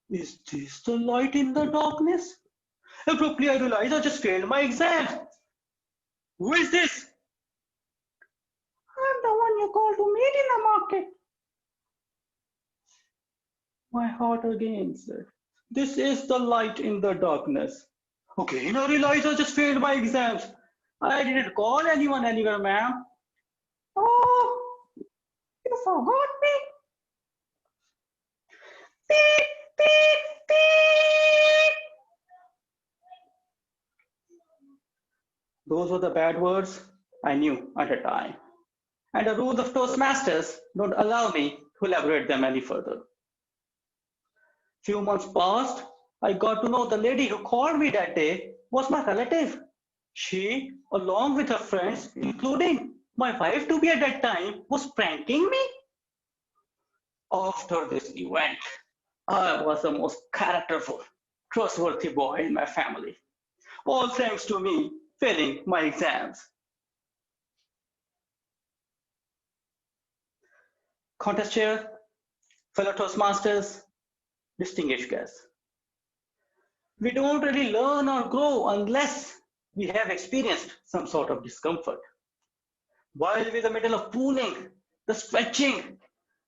Is this the light in the darkness? Abruptly, I realized I just failed my exam. Who is this? I'm the one you called to meet in the market. My heart again said, this is the light in the darkness. Okay, now I realized I just failed my exams. I didn't call anyone anywhere, ma'am. Oh, you forgot me? Beep. Those were the bad words I knew at the time. And the rules of Toastmasters don't allow me to elaborate them any further. Few months passed, I got to know the lady who called me that day was my relative. She, along with her friends, including my wife to be at that time, was pranking me. After this event, I was the most characterful, trustworthy boy in my family, all thanks to me failing my exams. Contest chair, fellow Toastmasters, distinguished guests. We don't really learn or grow unless we have experienced some sort of discomfort. While we're in the middle of pulling, the stretching,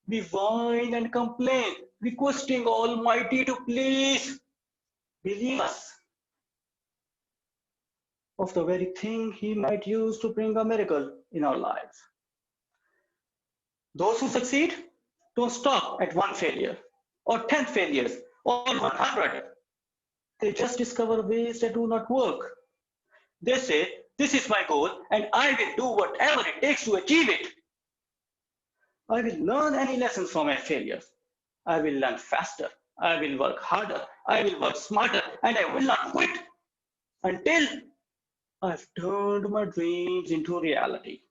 we whine and complain, requesting Almighty to please relieve us of the very thing He might use to bring a miracle in our lives. Those who succeed don't stop at one failure, or 10 failures, or 100. They just discover ways that do not work. They say, this is my goal, and I will do whatever it takes to achieve it. I will learn any lessons from my failures. I will learn faster. I will work harder. I will work smarter, and I will not quit until I've turned my dreams into reality.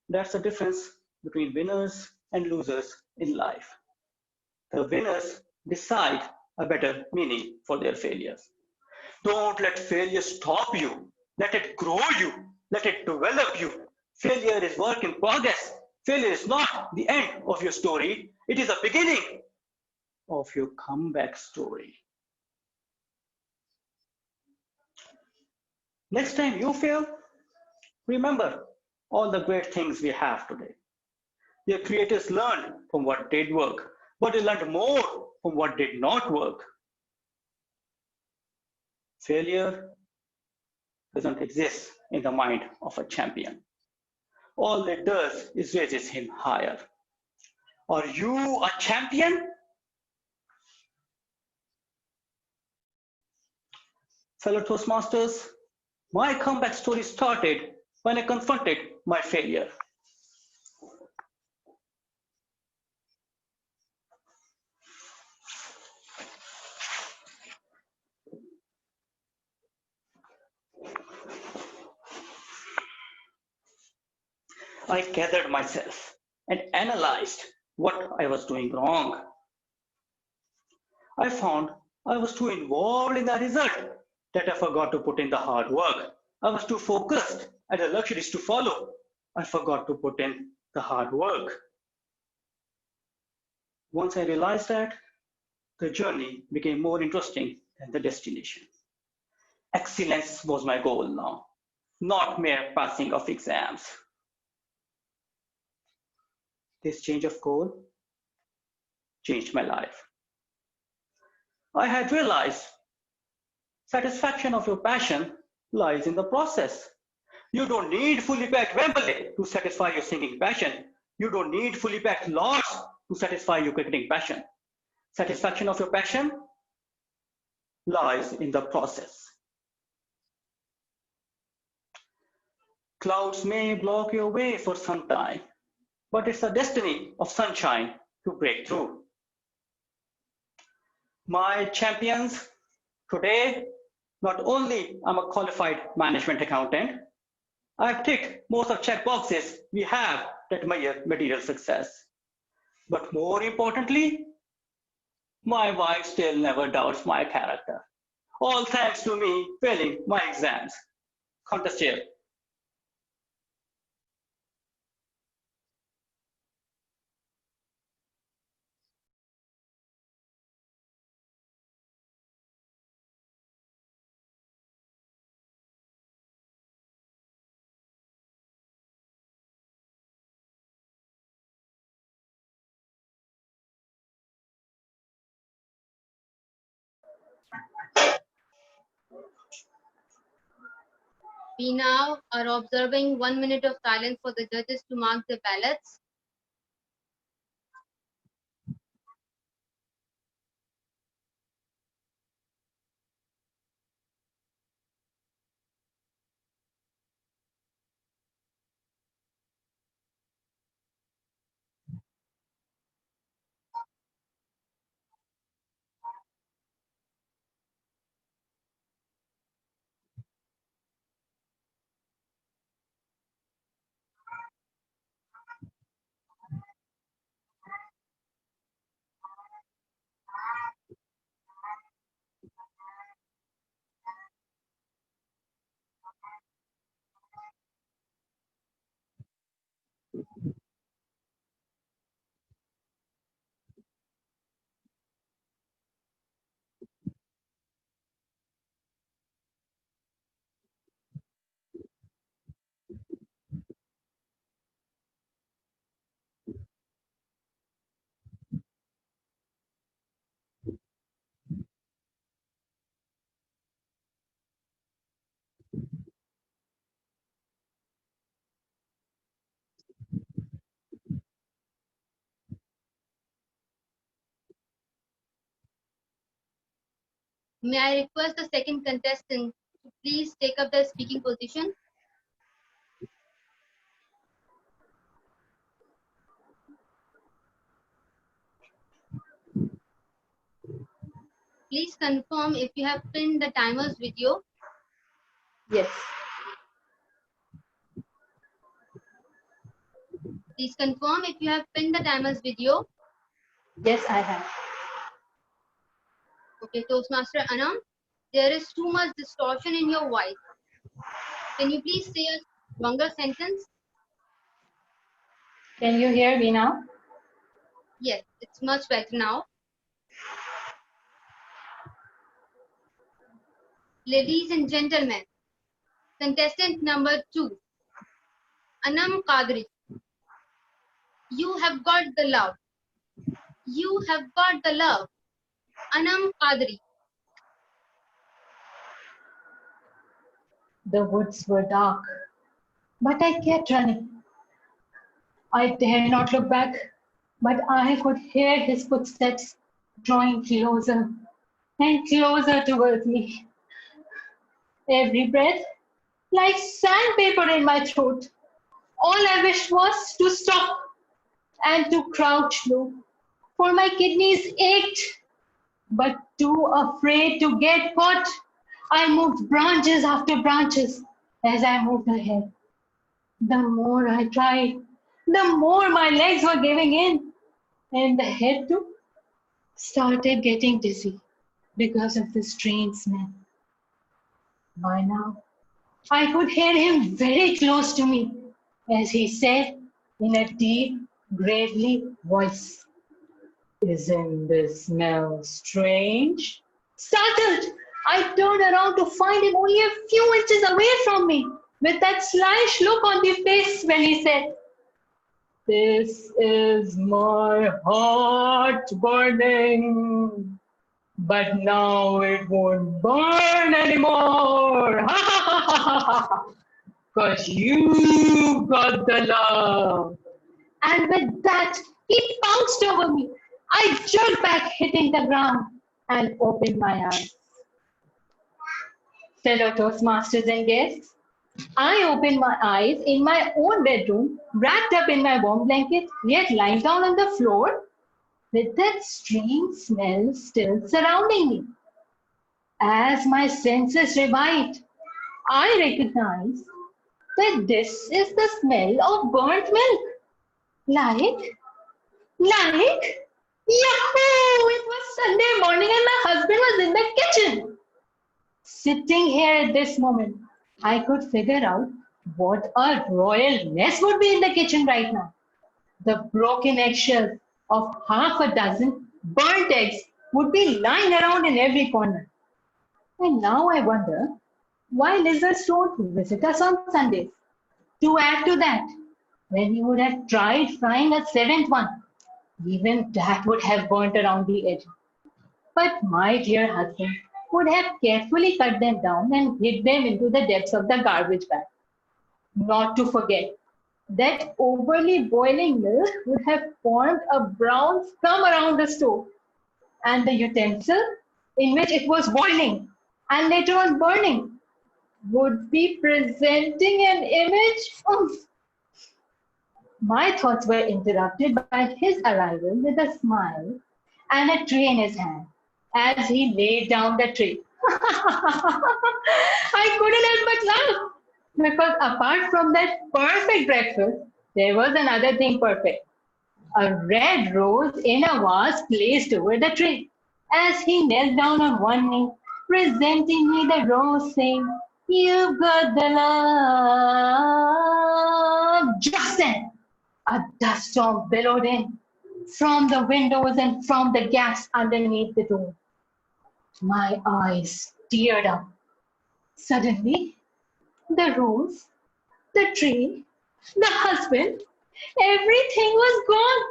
That's the difference between winners and losers in life. The winners decide a better meaning for their failures. Don't let failure stop you. Let it grow you. Let it develop you. Failure is work in progress. Failure is not the end of your story. It is the beginning of your comeback story. Next time you fail, remember all the great things we have today. Your creators learned from what did work, but they learned more from what did not work. Failure doesn't exist in the mind of a champion. All it does is raises him higher. Are you a champion? Fellow Toastmasters, my comeback story started when I confronted my failure. I gathered myself and analyzed what I was doing wrong. I found I was too involved in the result that I forgot to put in the hard work. I was too focused and the luxuries to follow. I forgot to put in the hard work. Once I realized that, the journey became more interesting than the destination. Excellence was my goal now, not mere passing of exams. This change of goal changed my life. I had realized satisfaction of your passion lies in the process. You don't need fully packed Wembley to satisfy your singing passion. You don't need fully packed Lords to satisfy your cricketing passion. Satisfaction of your passion lies in the process. Clouds may block your way for some time, but it's the destiny of sunshine to break through. My champions, today, not only I'm a qualified management accountant, I've ticked most of check boxes we have that measure material success. But more importantly, my wife still never doubts my character. All thanks to me failing my exams. Contest chair. We now are observing 1 minute of silence for the judges to mark the ballots. May I request the second contestant to please take up the speaking position? Please confirm if you have pinned the timer's video. Yes. Please confirm if you have pinned the timer's video. Yes, I have. Okay, Toastmaster Anam, there is too much distortion in your voice. Can you please say a longer sentence? Can you hear me now? Yes, it's much better now. Ladies and gentlemen, contestant number 2, Anam Qadri. You have got the love. You have got the love. Anam Qadri. The woods were dark, but I kept running. I dared not look back, but I could hear his footsteps drawing closer and closer towards me. Every breath like sandpaper in my throat. All I wished was to stop and to crouch low, for my kidneys ached. But too afraid to get caught, I moved branches after branches as I moved ahead. The more I tried, the more my legs were giving in, and the head too started getting dizzy because of the strange smell. By now, I could hear him very close to me as he said in a deep, gravely voice, "Isn't this smell strange?" Startled, I turned around to find him only a few inches away from me, with that sly look on the face when he said, "This is my heart burning, but now it won't burn anymore. Ha ha ha ha ha! Because you got the love." And with that, he pounced over me. I jerked back, hitting the ground, and opened my eyes. Fellow Toastmasters and guests, I opened my eyes in my own bedroom, wrapped up in my warm blanket, yet lying down on the floor, with that strange smell still surrounding me. As my senses revived, I recognized that this is the smell of burnt milk. Like, Yahoo! It was Sunday morning and my husband was in the kitchen. Sitting here at this moment, I could figure out what a royal mess would be in the kitchen right now. The broken eggshells of half a dozen burnt eggs would be lying around in every corner. And now I wonder why lizards don't visit us on Sundays. To add to that, when he would have tried frying a seventh one, even that would have burnt around the edge. But my dear husband would have carefully cut them down and hid them into the depths of the garbage bag. Not to forget that overly boiling milk would have formed a brown scum around the stove, and the utensil in which it was boiling and later on burning would be presenting an image of. My thoughts were interrupted by his arrival with a smile and a tray in his hand as he laid down the tray. I couldn't help but laugh because apart from that perfect breakfast, there was another thing perfect. A red rose in a vase placed over the tray. As he knelt down on one knee, presenting me the rose, saying, "You've got the love." Just then, a dust storm billowed in from the windows and from the gas underneath the door. My eyes teared up. Suddenly, the rose, the tree, the husband, everything was gone.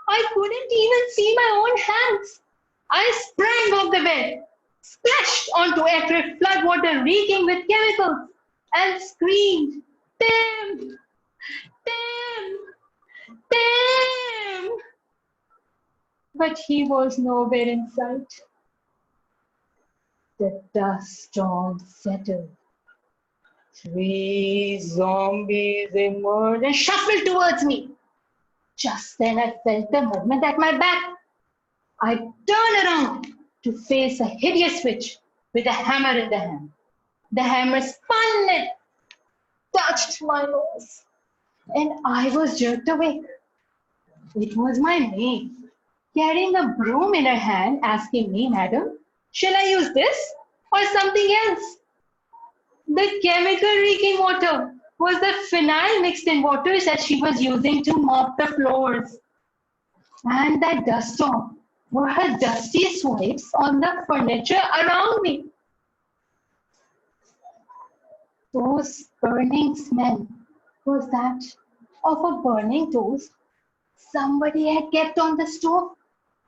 I couldn't even see my own hands. I sprang off the bed, splashed onto acrid floodwater reeking with chemicals, and screamed, "Tim! Tim! Tim!" But he was nowhere in sight. The dust storm settled. 3 zombies emerged and shuffled towards me. Just then I felt the movement at my back. I turned around to face a hideous witch with a hammer in the hand. The hammer spun and touched my nose, and I was jerked awake. It was my maid, carrying a broom in her hand, asking me, "Madam, shall I use this or something else?" The chemical reeking water was the phenyl mixed in water that she was using to mop the floors. And that dust storm were her dusty swipes on the furniture around me. Those burning smell was that of a burning toast somebody had kept on the stove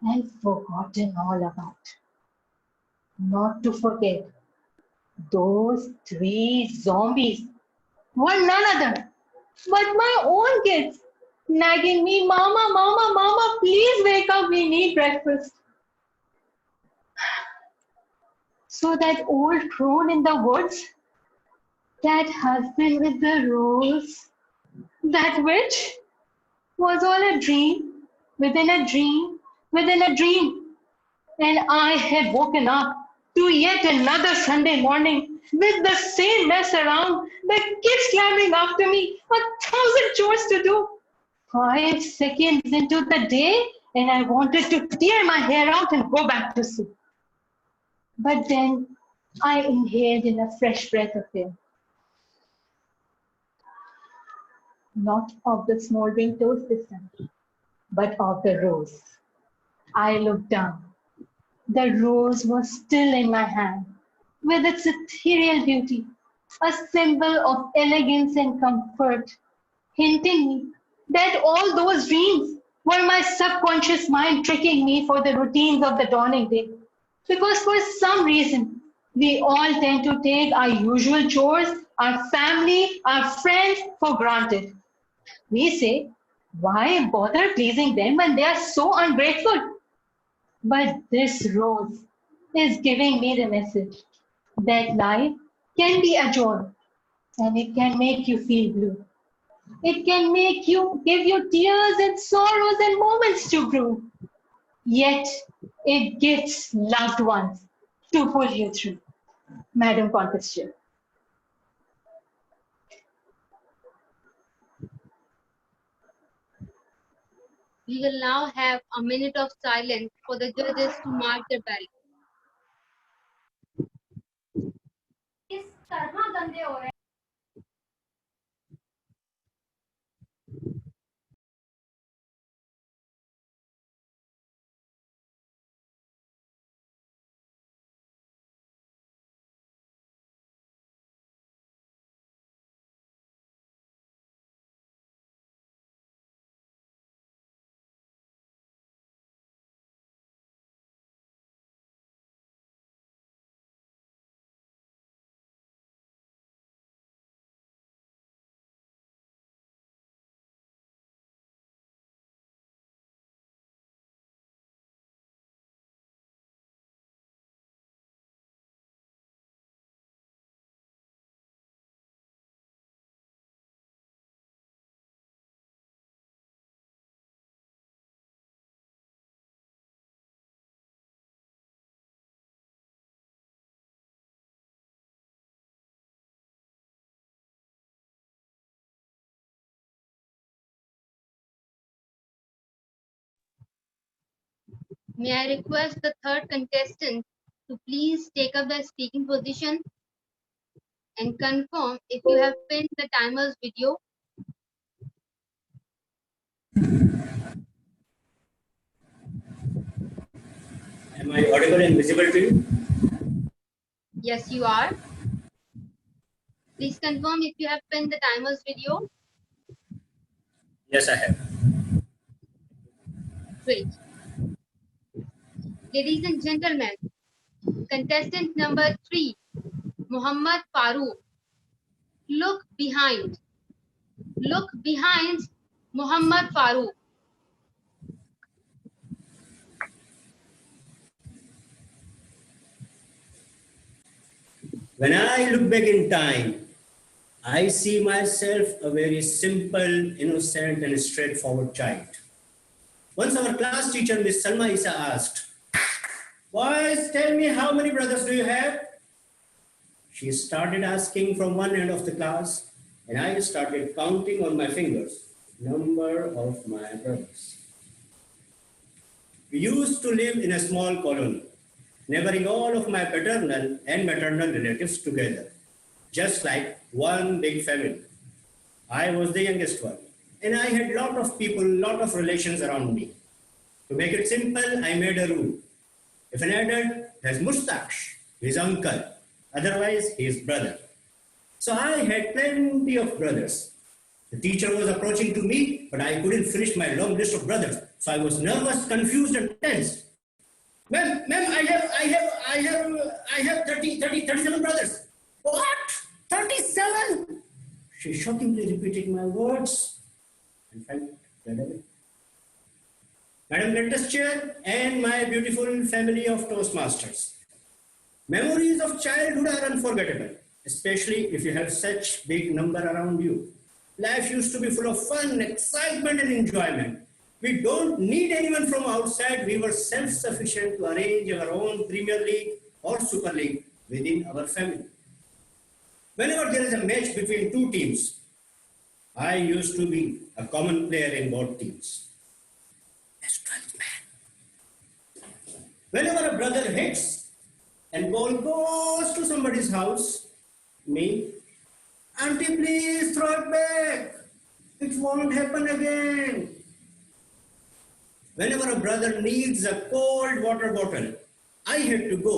and forgotten all about. Not to forget, those 3 zombies were none other but my own kids, nagging me, "Mama, Mama, Mama, please wake up, we need breakfast." So that old crone in the woods, that husband with the rose, that witch was all a dream within a dream within a dream. And I had woken up to yet another Sunday morning with the same mess around, the kids clambering after me, 1,000 chores to do. 5 seconds into the day, and I wanted to tear my hair out and go back to sleep. But then I inhaled in a fresh breath of air, not of the smoldering toast this time, but of the rose. I looked down. The rose was still in my hand, with its ethereal beauty, a symbol of elegance and comfort, hinting me that all those dreams were my subconscious mind tricking me for the routines of the dawning day. Because for some reason, we all tend to take our usual chores, our family, our friends for granted. We say, "Why bother pleasing them when they are so ungrateful?" But this rose is giving me the message that life can be a joy and it can make you feel blue. It can make you give you tears and sorrows and moments to grow. Yet it gives loved ones to pull you through. Madam Contest Chair. We will now have a minute of silence for the judges to mark their ballot. May I request the third contestant to please take up the speaking position and confirm if you have pinned the timer's video. Am I audible and visible to you? Yes, you are. Please confirm if you have pinned the timer's video. Yes, I have. Great. Ladies and gentlemen, contestant number 3, Muhammad Farooq. Look behind. Look behind Muhammad Farooq. When I look back in time, I see myself a very simple, innocent, and straightforward child. Once our class teacher, Miss Salma Isa, asked, "Boys, tell me, how many brothers do you have?" She started asking from one end of the class, and I started counting on my fingers number of my brothers. We used to live in a small colony, neighboring all of my paternal and maternal relatives together, just like one big family. I was the youngest one, and I had lot of people, lot of relations around me. To make it simple, I made a rule. If an adult has mustache, his uncle, otherwise his brother. So I had plenty of brothers. The teacher was approaching to me, but I couldn't finish my long list of brothers. So I was nervous, confused, and tense. Ma'am, I have 37 brothers. What? 37? She shockingly repeated my words and felt that away. Madam Greatest Chair and my beautiful family of Toastmasters. Memories of childhood are unforgettable, especially if you have such big number around you. Life used to be full of fun, excitement, and enjoyment. We don't need anyone from outside. We were self-sufficient to arrange our own Premier League or Super League within our family. Whenever there is a match between two teams, I used to be a common player in both teams. As 12th man. Whenever a brother hits and ball goes to somebody's house, me, "Auntie, please throw it back. It won't happen again." Whenever a brother needs a cold water bottle, I had to go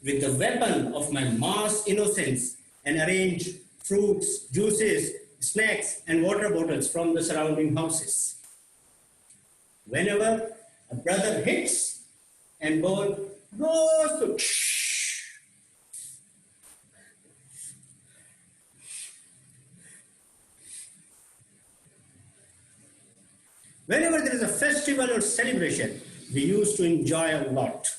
with the weapon of my mass innocence and arrange fruits, juices, snacks, and water bottles from the surrounding houses. Whenever a brother hits and ball goes to whenever there is a festival or celebration, we used to enjoy a lot.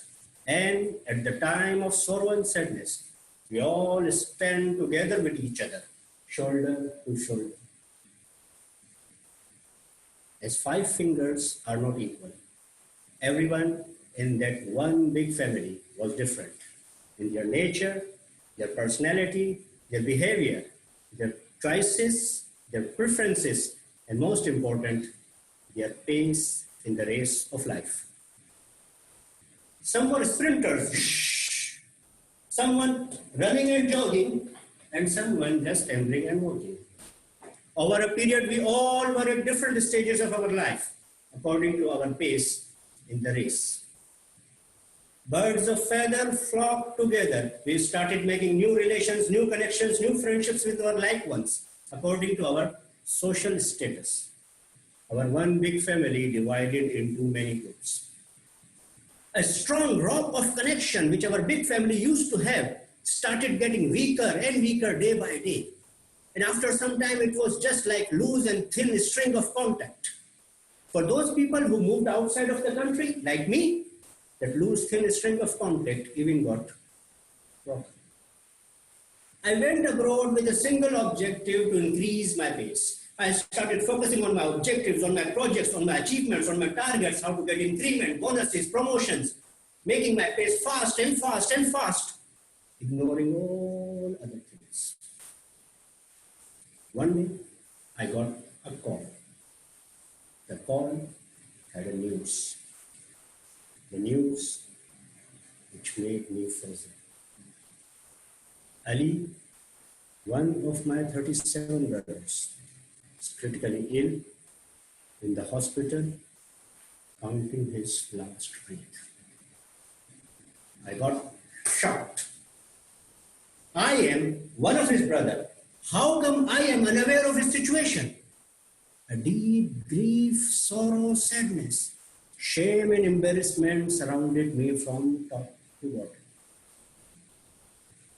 And at the time of sorrow and sadness, we all stand together with each other, shoulder to shoulder. As 5 fingers are not equal, everyone in that one big family was different in their nature, their personality, their behavior, their choices, their preferences, and most important, their pace in the race of life. Some were sprinters, someone running and jogging, and someone just ambling and walking. Over a period, we all were at different stages of our life, according to our pace in the race. Birds of feather flocked together. We started making new relations, new connections, new friendships with our liked ones, according to our social status. Our one big family divided into many groups. A strong rope of connection, which our big family used to have, started getting weaker and weaker day by day. And after some time, it was just like loose and thin string of contact. For those people who moved outside of the country, like me, that loose, thin string of contact even got broken. I went abroad with a single objective to increase my pace. I started focusing on my objectives, on my projects, on my achievements, on my targets, how to get increment, bonuses, promotions, making my pace fast and fast and fast, ignoring all other things. One day, I got a call. The call had a news. The news which made me frozen. Ali, one of my 37 brothers, is critically ill in the hospital, counting his last breath. I got shocked. I am one of his brothers. How come I am unaware of his situation? A deep grief, sorrow, sadness, shame and embarrassment surrounded me from top to bottom.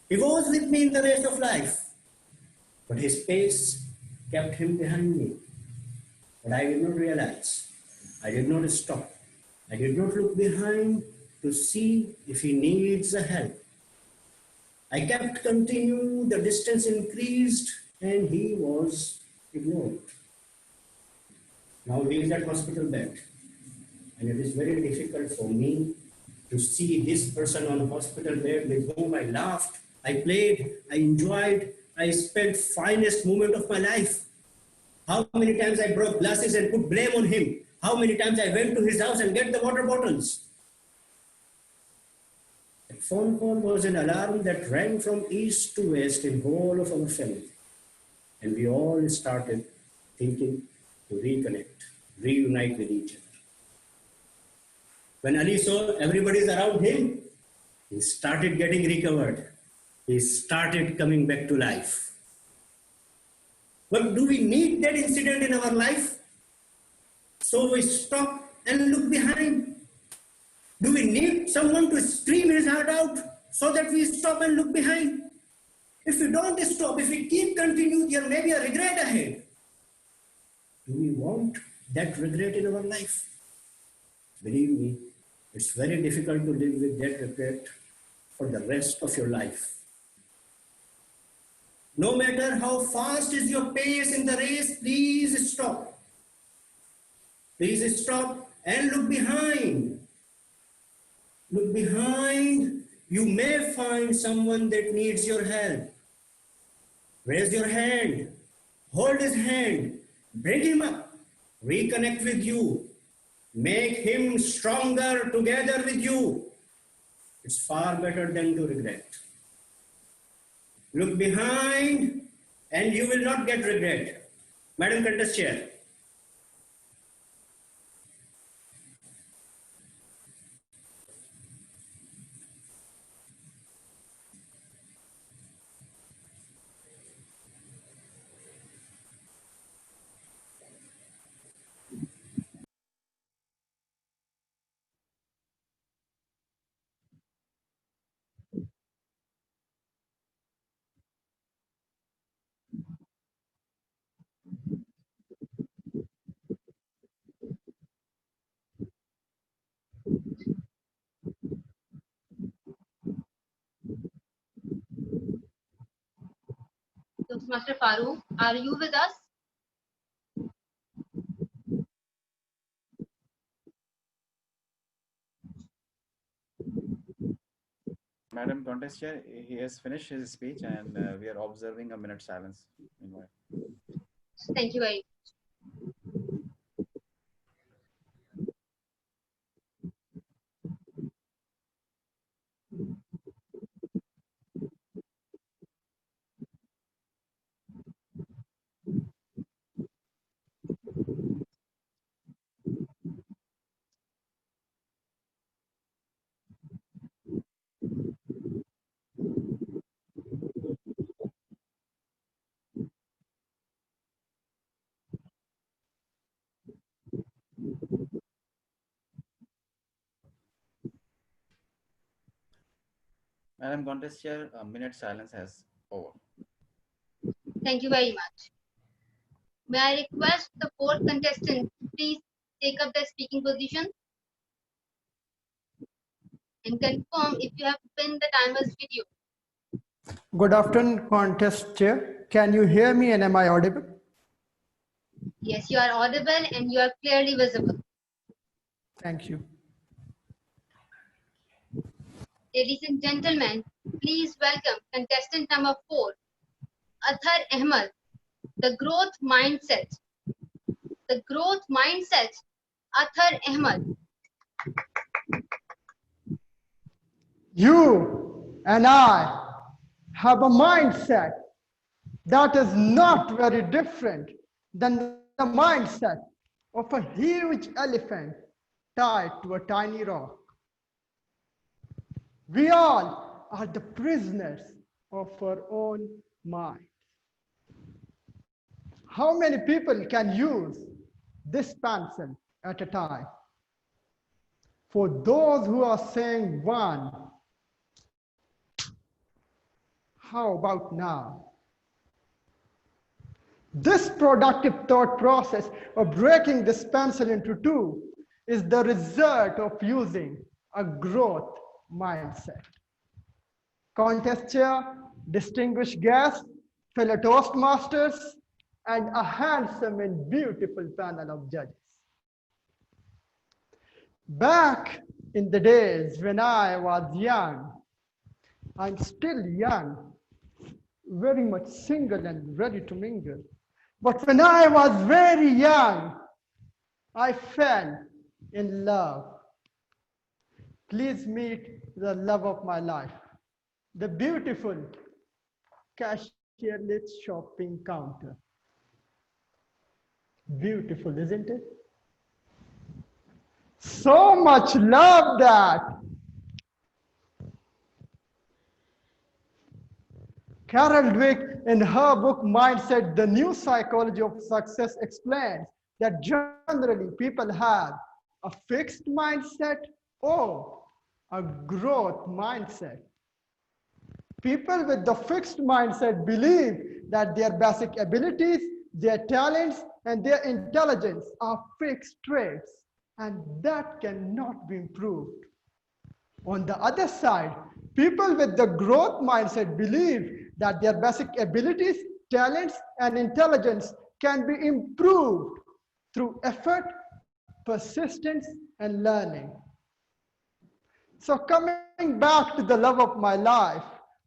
He was with me in the race of life, but his pace kept him behind me. But I did not realize. I did not stop. I did not look behind to see if he needs a help. I kept continuing, the distance increased, and he was ignored. Now he is at hospital bed, and it is very difficult for me to see this person on hospital bed with whom I laughed, I played, I enjoyed, I spent finest moment of my life. How many times I broke glasses and put blame on him? How many times I went to his house and get the water bottles? A phone call was an alarm that rang from east to west in whole of our family. And we all started thinking to reconnect, reunite with each other. When Ali saw everybody's around him, he started getting recovered. He started coming back to life. But do we need that incident in our life? So we stop and look behind. Do we need someone to scream his heart out so that we stop and look behind? If we don't stop, if we keep continuing, there may be a regret ahead. Do we want that regret in our life? Believe me, it's very difficult to live with that regret for the rest of your life. No matter how fast is your pace in the race, please stop. Please stop and look behind. Look behind. You may find someone that needs your help. Raise your hand. Hold his hand. Bring him up. Reconnect with you. Make him stronger together with you. It's far better than to regret. Look behind and you will not get regret. Madam Contest Chair. Toastmaster Farooq, are you with us? Madam Contest Chair, he has finished his speech and we are observing a minute silence. Meanwhile. Thank you very much. Madam Contest Chair, a minute silence has over. Thank you very much. May I request the fourth contestant please take up the speaking position and confirm if you have pinned the timer's video. Good afternoon, contest chair. Can you hear me and am I audible? Yes, you are audible and you are clearly visible. Thank you. Ladies and gentlemen, please welcome contestant number 4, Athar Ahmed, the growth mindset. The growth mindset, Athar Ahmed. You and I have a mindset that is not very different than the mindset of a huge elephant tied to a tiny rock. We all are the prisoners of our own mind. How many people can use this pencil at a time? For those who are saying one, how about now? This productive thought process of breaking this pencil into two is the result of using a growth mindset. contest chair, distinguished guests, fellow Toastmasters, and a handsome and beautiful panel of judges. Back in the days when I was young, I'm still young, very much single and ready to mingle. But when I was very young, I fell in love. Please meet the love of my life, the beautiful cashierless shopping counter. Beautiful, isn't it? So much love that Carol Dweck, in her book Mindset, The New Psychology of Success, explains that generally people have a fixed mindset or a growth mindset. People with the fixed mindset believe that their basic abilities, their talents, and their intelligence are fixed traits, and that cannot be improved. On the other side, people with the growth mindset believe that their basic abilities, talents, and intelligence can be improved through effort, persistence, and learning. So coming back to the love of my life,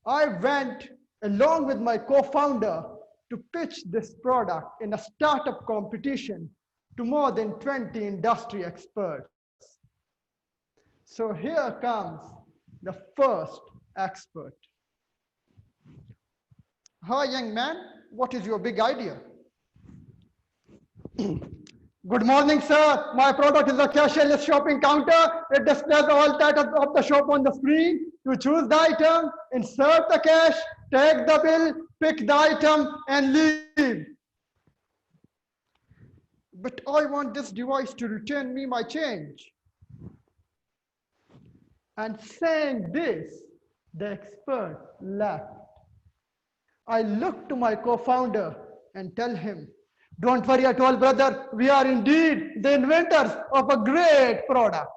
I went along with my co-founder to pitch this product in a startup competition to more than 20 industry experts. So here comes the first expert. Hi, young man, what is your big idea? Good morning, sir. My product is a cashierless shopping counter. It displays all titles of the shop on the screen. You choose the item, insert the cash, take the bill, pick the item, and leave. But I want this device to return me my change. And saying this, the expert left. I look to my co-founder and tell him, don't worry at all, brother. We are indeed the inventors of a great product.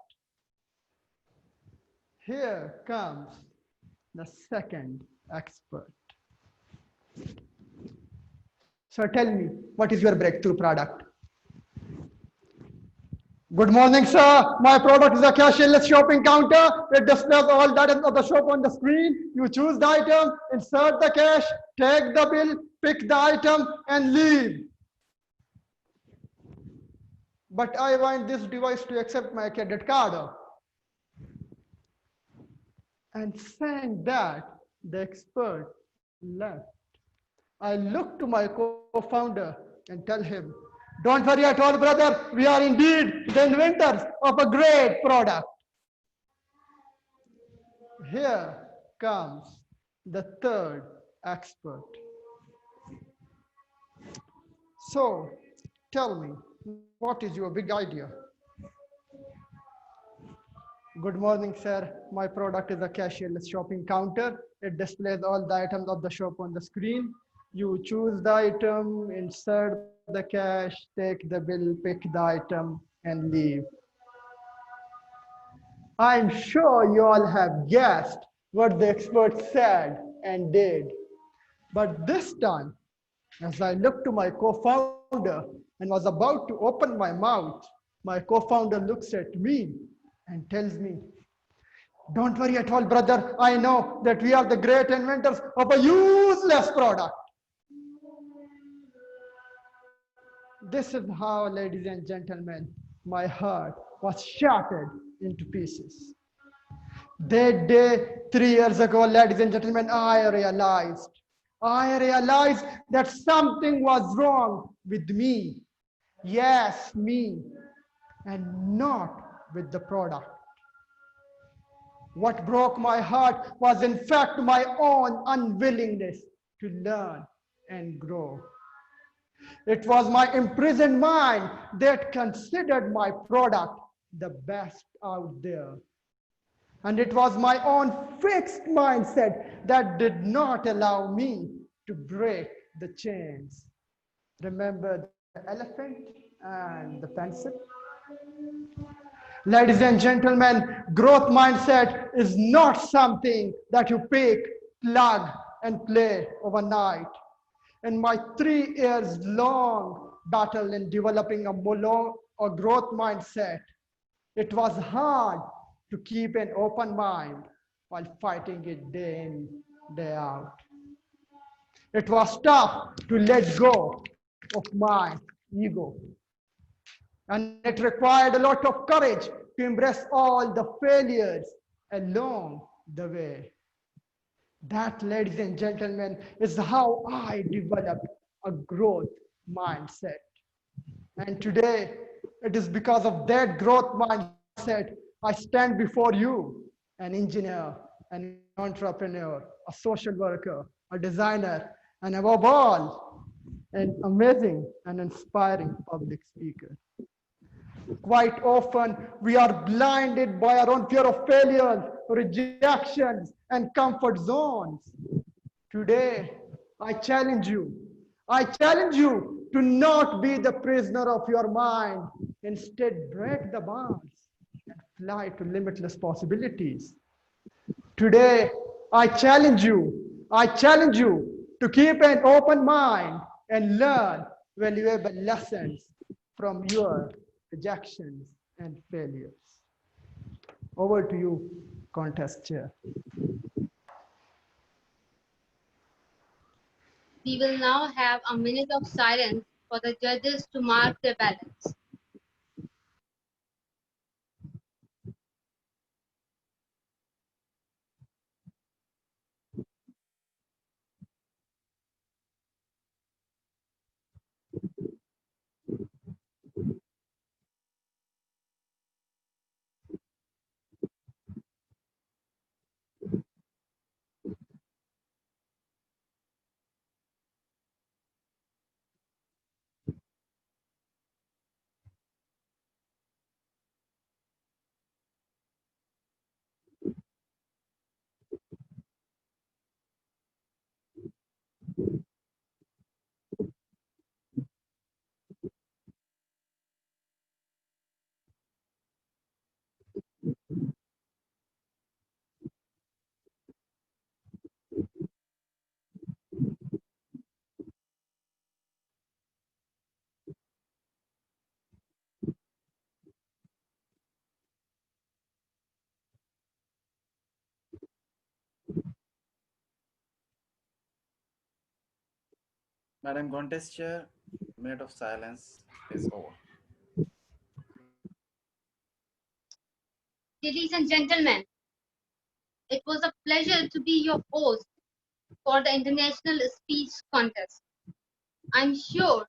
Here comes the second expert. So tell me, what is your breakthrough product? Good morning, sir. My product is a cashierless shopping counter. It displays all data of the shop on the screen. You choose the item, insert the cash, take the bill, pick the item, and leave. But I want this device to accept my credit card. And saying that, the expert left. I look to my co-founder and tell him, don't worry at all, brother. We are indeed the inventors of a great product. Here comes the third expert. So, tell me, what is your big idea? Good morning, sir. My product is a cashierless shopping counter. It displays all the items of the shop on the screen. You choose the item, insert the cash, take the bill, pick the item, and leave. I'm sure you all have guessed what the expert said and did. But this time, as I looked to my co-founder and was about to open my mouth, my co-founder looks at me and tells me, don't worry at all, brother. I know that we are the great inventors of a useless product. This is how, ladies and gentlemen, my heart was shattered into pieces. That day, 3 years ago, ladies and gentlemen, I realized that something was wrong with me. Yes, me, and not with the product. What broke my heart was in fact my own unwillingness to learn and grow. It was my imprisoned mind that considered my product the best out there. And it was my own fixed mindset that did not allow me to break the chains. Remember the elephant and the pencil? Ladies and gentlemen, growth mindset is not something that you pick plug and play overnight. In my 3 years long battle in developing a growth mindset, it was hard to keep an open mind while fighting it day in, day out. It was tough to let go of my ego. And it required a lot of courage to embrace all the failures along the way. That, ladies and gentlemen, is how I developed a growth mindset. And today, it is because of that growth mindset I stand before you, an engineer, an entrepreneur, a social worker, a designer, and above all, an amazing and inspiring public speaker. Quite often, we are blinded by our own fear of failures, rejections, and comfort zones. Today, I challenge you. I challenge you to not be the prisoner of your mind. Instead, break the bonds and fly to limitless possibilities. Today, I challenge you. I challenge you to keep an open mind and learn valuable lessons from your rejections and failures. Over to you, contest chair. We will now have a minute of silence for the judges to mark their ballots. Madam Contest Chair, minute of silence is over. Ladies and gentlemen, it was a pleasure to be your host for the International Speech Contest. I'm sure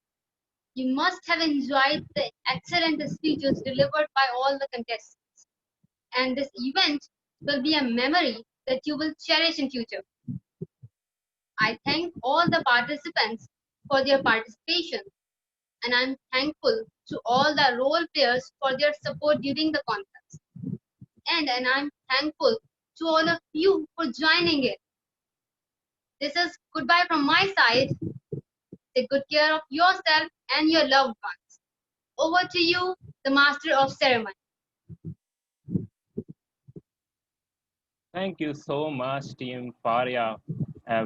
you must have enjoyed the excellent speeches delivered by all the contestants. And this event will be a memory that you will cherish in future. I thank all the participants for their participation, and I'm thankful to all the role players for their support during the contest. And I'm thankful to all of you for joining it. This is goodbye from my side. Take good care of yourself and your loved ones. Over to you, the master of ceremony. Thank you so much, Team Faria,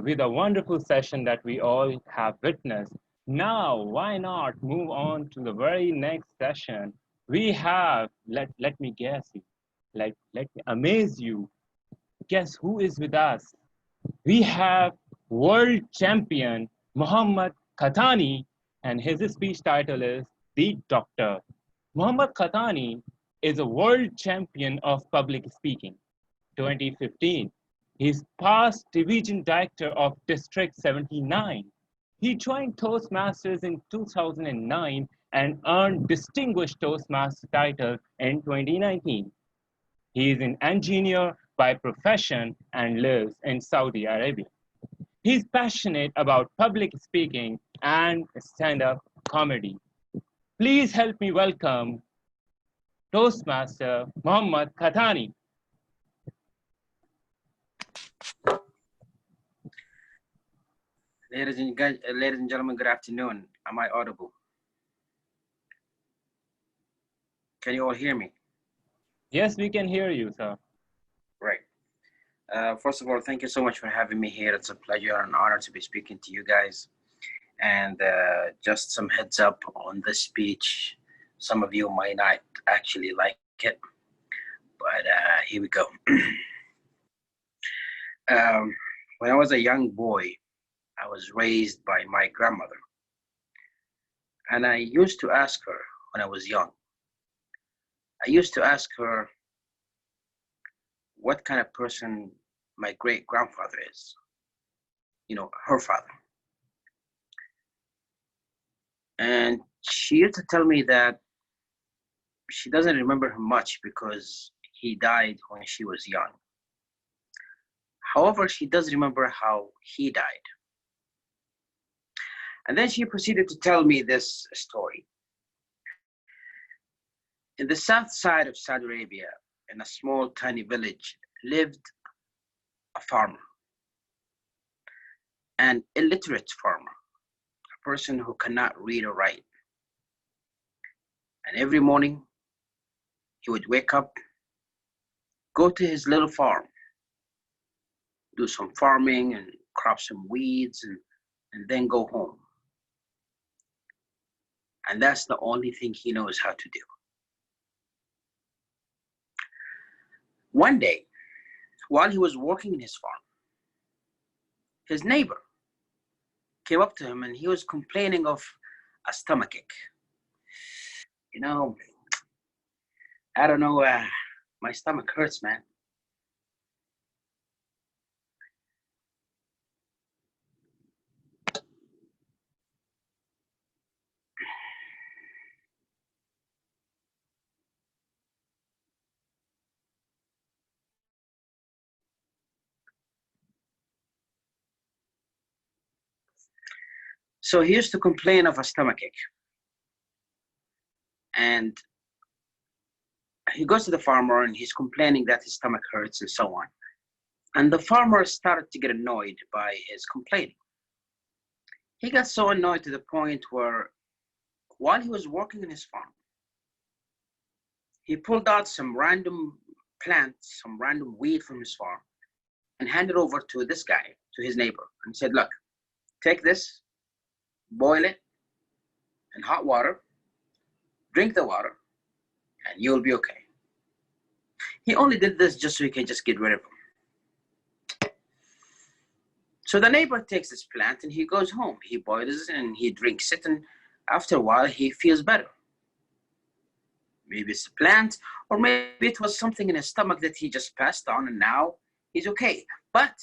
with a wonderful session that we all have witnessed. Now, why not move on to the very next session? We have, let me guess you, let me amaze you. Guess who is with us? We have world champion Muhammad Khatani, and his speech title is The Doctor. Muhammad Khatani is a world champion of public speaking. 2015. He's past division director of District 79. He joined Toastmasters in 2009 and earned Distinguished Toastmaster title in 2019. He is an engineer by profession and lives in Saudi Arabia. He's passionate about public speaking and stand-up comedy. Please help me welcome Toastmaster Muhammad Khatani. Ladies and gentlemen, good afternoon. Am I audible? Can you all hear me? Yes, we can hear you, sir. Right. First of all, thank you so much for having me here. It's a pleasure and honor to be speaking to you guys. And just some heads up on this speech. Some of you might not actually like it, but here we go. When I was a young boy, I was raised by my grandmother. And I used to ask her when I was young, I used to ask her what kind of person my great grandfather is, you know, her father. And she used to tell me that she doesn't remember him much because he died when she was young. However, she does remember how he died. And then she proceeded to tell me this story. In the south side of Saudi Arabia, in a small, tiny village, lived a farmer, an illiterate farmer, a person who cannot read or write. And every morning, he would wake up, go to his little farm, do some farming and crop some weeds, and then go home. And that's the only thing he knows how to do. One day, while he was working in his farm, his neighbor came up to him and he was complaining of a stomachache. You know, I don't know, my stomach hurts, man. So he used to complain of a stomachache. And he goes to the farmer and he's complaining that his stomach hurts and so on. And the farmer started to get annoyed by his complaining. He got so annoyed to the point where while he was working in his farm, he pulled out some random plants, some random weed from his farm and handed over to this guy, to his neighbor, and said, look, take this, boil it in hot water, drink the water, and you'll be okay. He only did this just so he can just get rid of him. So the neighbor takes this plant and he goes home. He boils it and he drinks it, and after a while he feels better. Maybe it's a plant, or maybe it was something in his stomach that he just passed on and now he's okay. But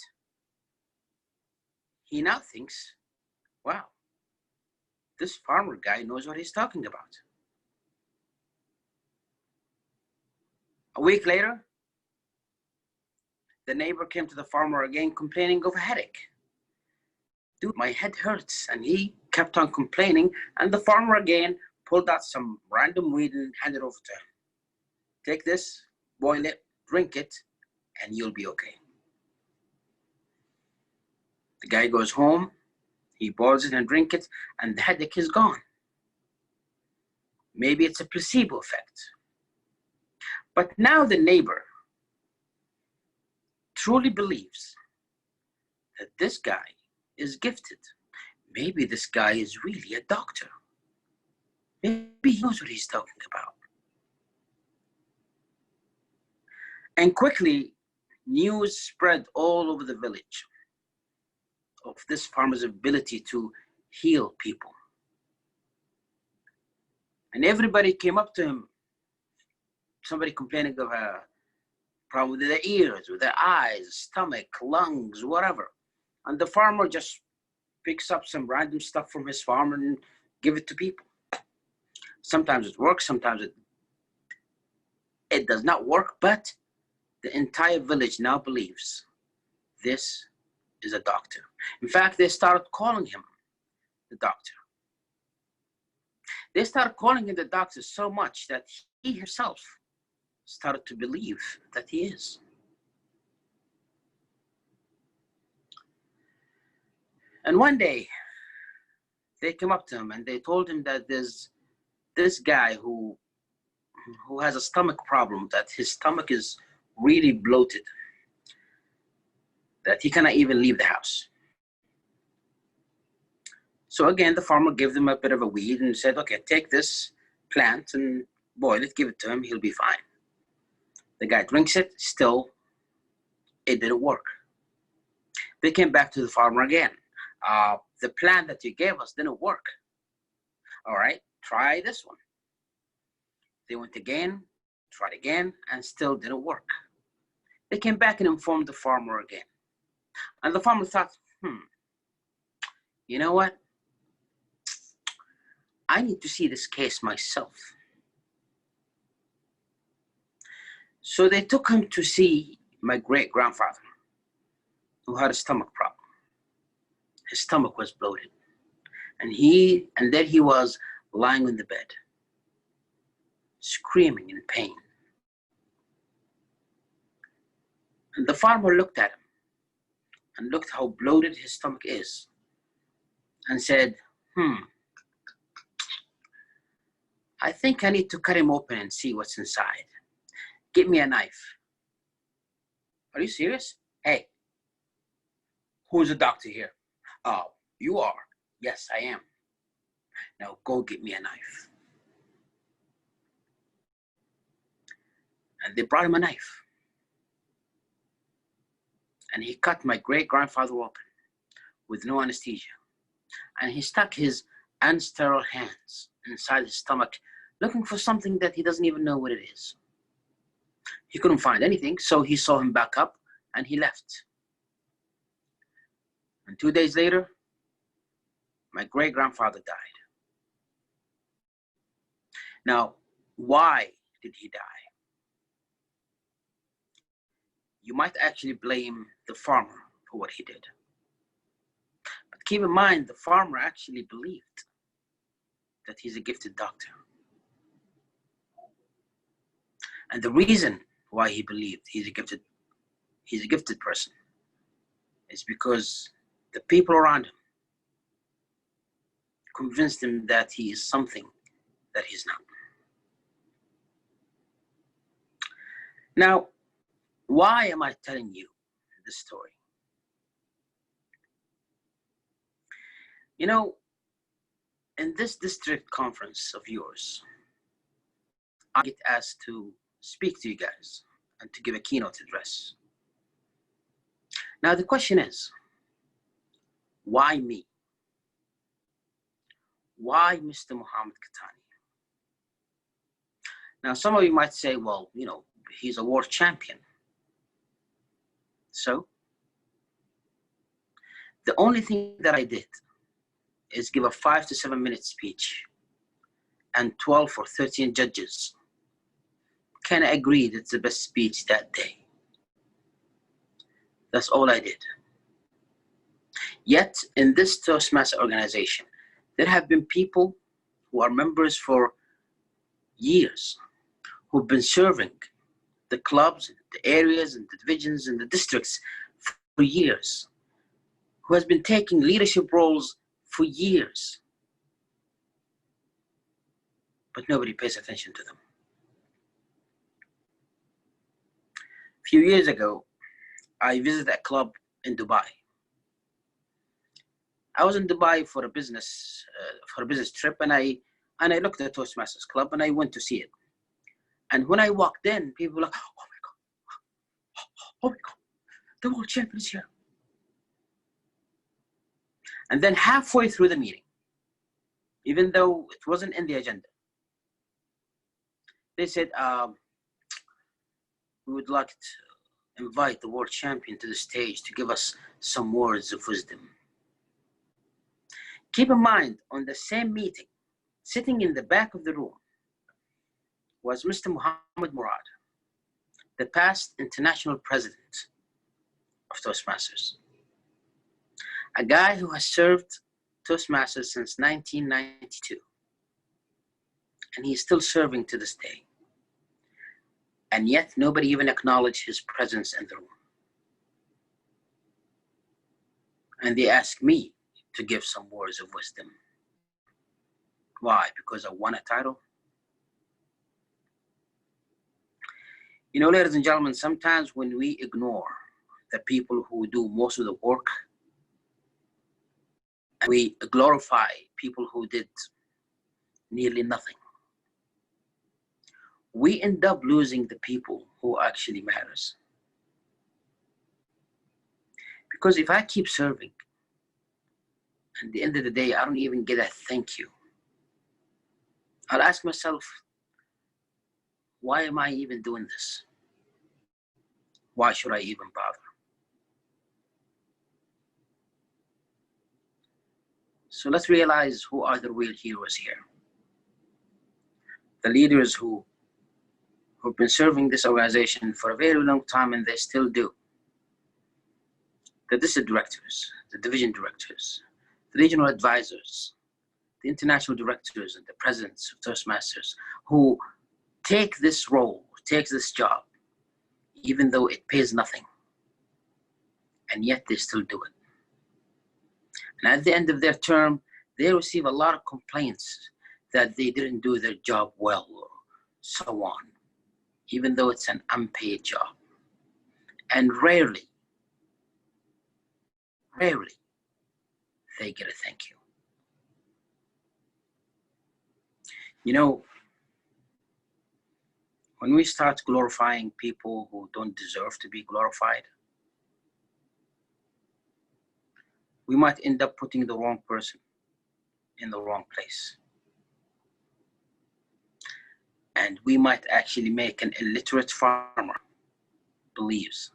he now thinks, wow, this farmer guy knows what he's talking about. A week later, the neighbor came to the farmer again complaining of a headache. Dude, my head hurts. And he kept on complaining, and the farmer again pulled out some random weed and handed it over to him. Take this, boil it, drink it, and you'll be okay. The guy goes home, he boils it and drinks it, and the headache is gone. Maybe it's a placebo effect. But now the neighbor truly believes that this guy is gifted. Maybe this guy is really a doctor. Maybe he knows what he's talking about. And quickly, news spread all over the village of this farmer's ability to heal people. And everybody came up to him, somebody complaining of a problem with their ears, with their eyes, stomach, lungs, whatever. And the farmer just picks up some random stuff from his farm and give it to people. Sometimes it works, sometimes it does not work, but the entire village now believes this is a doctor. In fact, they started calling him the doctor. They started calling him the doctor so much that he himself started to believe that he is. And one day, they came up to him and they told him that there's this guy who has a stomach problem, that his stomach is really bloated. that he cannot even leave the house. So again, the farmer gave them a bit of a weed and said, okay, take this plant and boil it, give it to him, he'll be fine. The guy drinks it, still, it didn't work. They came back to the farmer again. The plant that you gave us didn't work. All right, try this one. They went again, tried again, and still didn't work. They came back and informed the farmer again. And the farmer thought, you know what? I need to see this case myself. So they took him to see my great-grandfather, who had a stomach problem. His stomach was bloated. And there he was lying on the bed, screaming in pain. And the farmer looked at him and looked how bloated his stomach is and said, I think I need to cut him open and see what's inside. Give me a knife. Are you serious? Hey, who's a doctor here? Oh, you are. Yes, I am. Now go get me a knife. And they brought him a knife. And he cut my great-grandfather open with no anesthesia. And he stuck his unsterile hands inside his stomach, looking for something that he doesn't even know what it is. He couldn't find anything, so he saw him back up and he left. And 2 days later, my great-grandfather died. Now, why did he die? You might actually blame the farmer for what he did. But keep in mind, the farmer actually believed that he's a gifted doctor. And the reason why he believed he's a gifted person is because the people around him convinced him that he is something that he's not. Now, why am I telling you this story? You know, in this district conference of yours, I get asked to speak to you guys and to give a keynote address. Now, the question is, why me? Why Mr. Muhammad Katani? Now, some of you might say, well, you know, he's a world champion. So, the only thing that I did is give a 5 to 7 minute speech, and 12 or 13 judges kind of agreed it's the best speech that day. That's all I did. Yet, in this Toastmaster organization, there have been people who are members for years, who've been serving the clubs, the areas, and the divisions, and the districts for years, who has been taking leadership roles for years, but nobody pays attention to them. A few years ago, I visited a club in Dubai. I was in Dubai for a business trip, and I looked at the Toastmasters Club, and I went to see it. And when I walked in, people were like, "Oh my God, oh my God, the world champion is here." And then halfway through the meeting, even though it wasn't in the agenda, they said, "We would like to invite the world champion to the stage to give us some words of wisdom." Keep in mind, on the same meeting, sitting in the back of the room, was Mr. Muhammad Murad, the past international president of Toastmasters. A guy who has served Toastmasters since 1992. And he's still serving to this day. And yet nobody even acknowledged his presence in the room. And they asked me to give some words of wisdom. Why? Because I won a title? You know, ladies and gentlemen, sometimes when we ignore the people who do most of the work. And we glorify people who did nearly nothing. We end up losing the people who actually matters. Because if I keep serving, at the end of the day, I don't even get a thank you. I'll ask myself, why am I even doing this? Why should I even bother? So let's realize who are the real heroes here. The leaders who've been serving this organization for a very long time, and they still do. The district directors, the division directors, the regional advisors, the international directors, and the presidents of Toastmasters who take this role, take this job, even though it pays nothing, and yet they still do it. And at the end of their term, they receive a lot of complaints that they didn't do their job well, or so on, even though it's an unpaid job. And rarely they get a thank you. You know, when we start glorifying people who don't deserve to be glorified, we might end up putting the wrong person in the wrong place. And we might actually make an illiterate farmer believes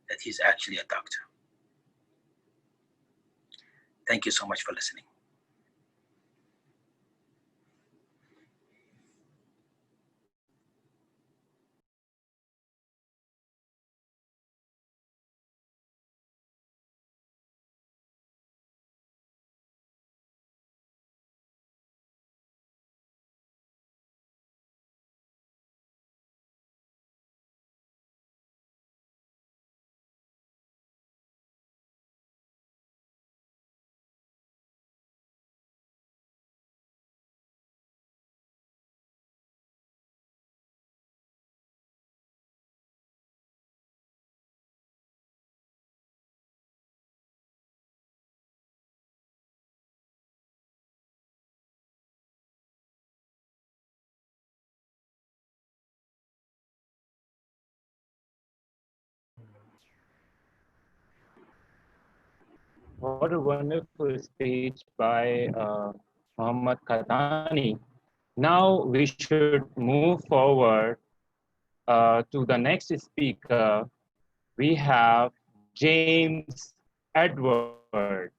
that he's actually a doctor. Thank you so much for listening. What a wonderful speech by Muhammad Khatani. Now we should move forward to the next speaker. We have James Edward.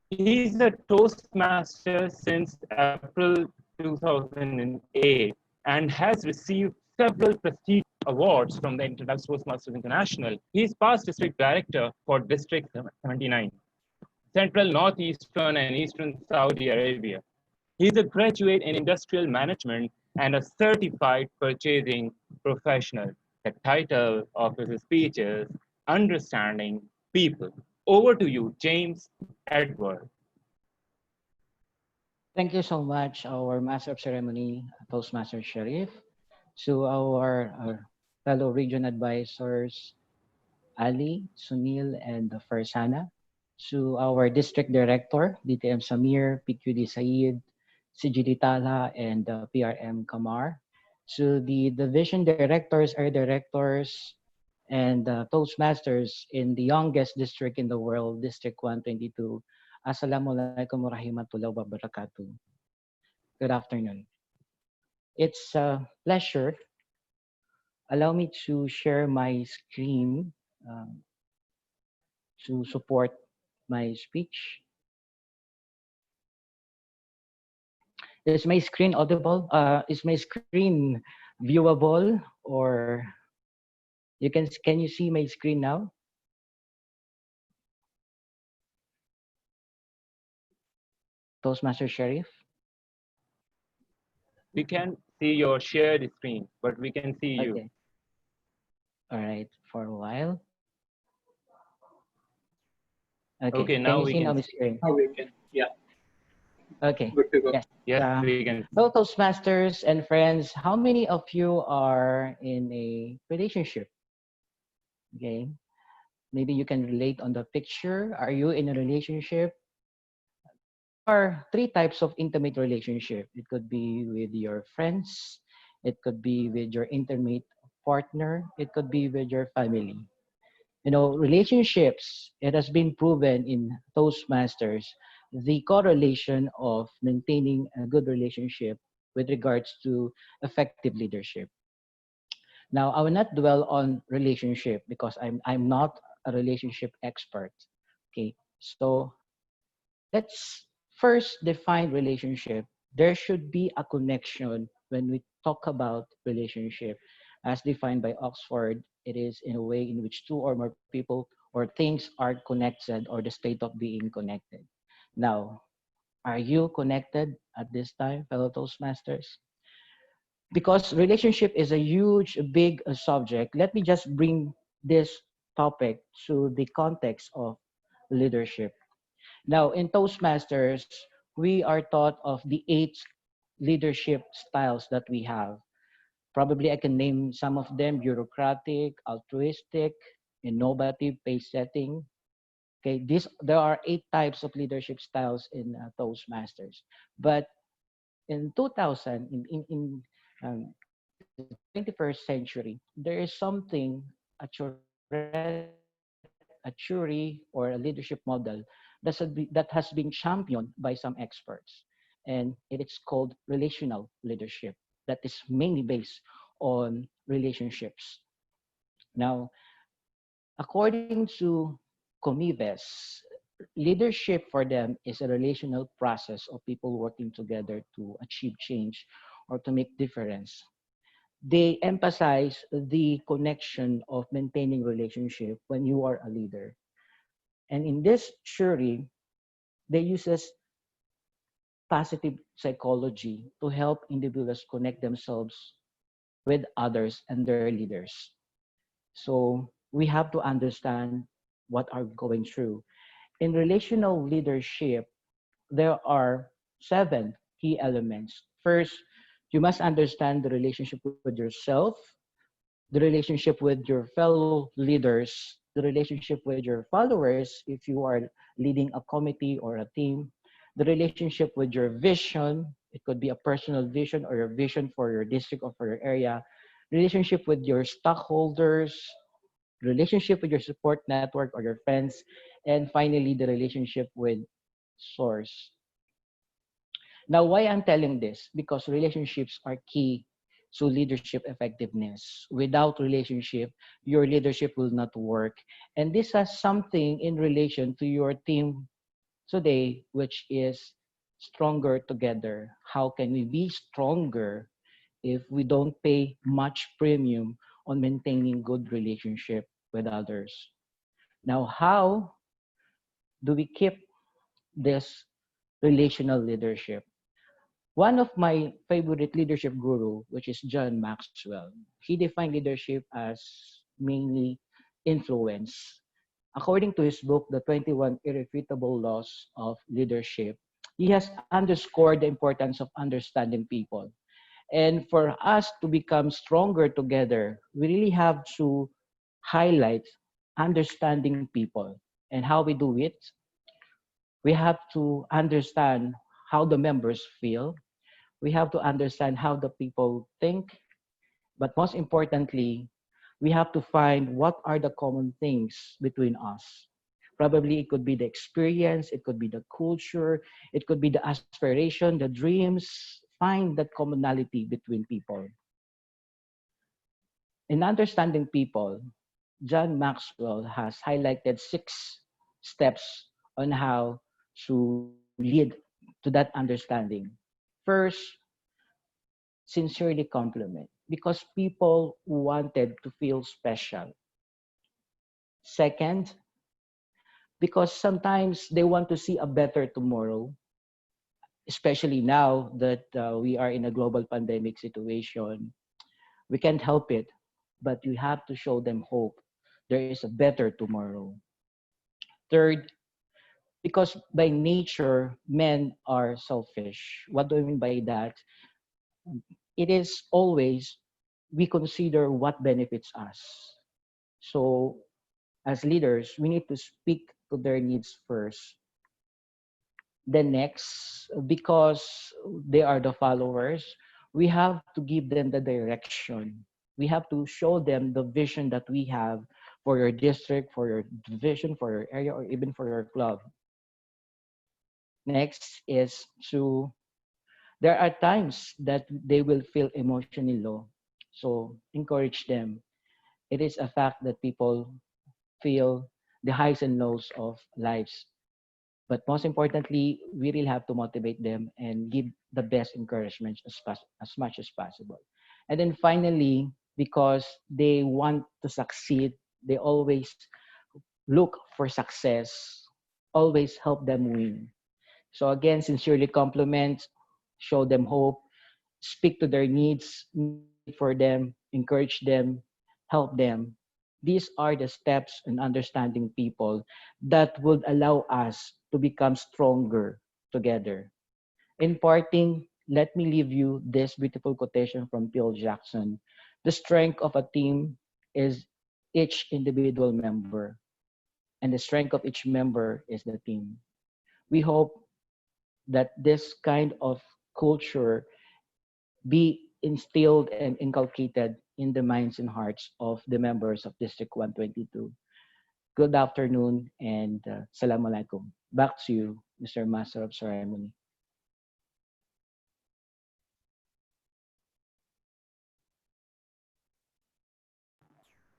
He's a Toastmaster since April 2008 and has received several prestigious awards from the Toastmasters International. He's past district director for District 79, Central, Northeastern, and Eastern Saudi Arabia. He's a graduate in industrial management and a certified purchasing professional. The title of his speech is Understanding People. Over to you, James Edward. Thank you so much, our Master of Ceremony, Toastmaster Shaarif, to our fellow region advisors, Ali, Sunil, and Farzana, to our District Director, DTM Samir, PQD Saeed, CGD Talha, and PRM Kamar, to the Division Directors, Area Directors, and Toastmasters in the youngest district in the world, District 122. Assalamualaikum warahmatullahi wabarakatuh. Good afternoon. It's a pleasure. Allow me to share my screen to support my speech. Is my screen audible? Is my screen viewable, or can you see my screen now? Toastmaster Shaarif? We can see your shared screen, but we can see you. Okay. All right, for a while. Okay, now can you we see can now my see. screen? Now we can, yeah. Okay. Good to go. Yes. Yes, we can. Fellow Toastmasters and friends, how many of you are in a relationship? Okay. Maybe you can relate on the picture. Are you in a relationship? There are three types of intimate relationship. It could be with your friends, it could be with your intimate partner, it could be with your family. You know, relationships, it has been proven in Toastmasters, the correlation of maintaining a good relationship with regards to effective leadership. Now, I will not dwell on relationship because I'm not a relationship expert. Okay, so let's first define relationship. There should be a connection when we talk about relationship. As defined by Oxford, it is in a way in which two or more people or things are connected or the state of being connected. Now, are you connected at this time, fellow Toastmasters? Because relationship is a huge, big subject, let me just bring this topic to the context of leadership. Now, in Toastmasters, we are taught of the 8 leadership styles that we have. Probably I can name some of them: bureaucratic, altruistic, innovative, pace setting. Okay, there are 8 types of leadership styles in Toastmasters. But in 2000, in the 21st century, there is something, a theory or a leadership model that has been championed by some experts. And it is called relational leadership that is mainly based on relationships. Now, according to Comives, leadership for them is a relational process of people working together to achieve change or to make difference. They emphasize the connection of maintaining relationship when you are a leader. And in this theory, they uses positive psychology to help individuals connect themselves with others and their leaders. So we have to understand what are going through. In relational leadership, there are 7 key elements. First, you must understand the relationship with yourself, the relationship with your fellow leaders, the relationship with your followers if you are leading a committee or a team, the relationship with your vision. It could be a personal vision or your vision for your district or for your area, relationship with your stockholders, relationship with your support network or your friends, and finally, the relationship with source. Now, why I'm telling this? Because relationships are key to leadership effectiveness. Without relationship, your leadership will not work. And this has something in relation to your team today, which is stronger together. How can we be stronger if we don't pay much premium on maintaining good relationship with others? Now, how do we keep this relational leadership? One of my favorite leadership guru, which is John Maxwell, he defined leadership as mainly influence. According to his book, The 21 Irrefutable Laws of Leadership, he has underscored the importance of understanding people. And for us to become stronger together, we really have to highlight understanding people. And how we do it, we have to understand how the members feel. We have to understand how the people think. But most importantly, we have to find what are the common things between us. Probably it could be the experience, it could be the culture, it could be the aspiration, the dreams. Find that commonality between people. In understanding people, John Maxwell has highlighted 6 steps on how to lead to that understanding. First, sincerely compliment because people wanted to feel special. Second, because sometimes they want to see a better tomorrow, especially now that we are in a global pandemic situation. We can't help it, but you have to show them hope. There is a better tomorrow. Third, because by nature, men are selfish. What do I mean by that? It is always we consider what benefits us. So as leaders, we need to speak to their needs first. Then next, because they are the followers, we have to give them the direction. We have to show them the vision that we have for your district, for your division, for your area, or even for your club. Next is to, there are times that they will feel emotionally low. So encourage them. It is a fact that people feel the highs and lows of lives. But most importantly, we really have to motivate them and give the best encouragement as much as possible. And then finally, because they want to succeed, they always look for success, always help them win. So again, sincerely compliment, show them hope, speak to their needs, meet for them, encourage them, help them. These are the steps in understanding people that would allow us to become stronger together. In parting, let me leave you this beautiful quotation from Phil Jackson. The strength of a team is each individual member, and the strength of each member is the team. We hope that this kind of culture be instilled and inculcated in the minds and hearts of the members of District 122. Good afternoon and salam alaikum. Back to you, Mr. Master of Ceremony.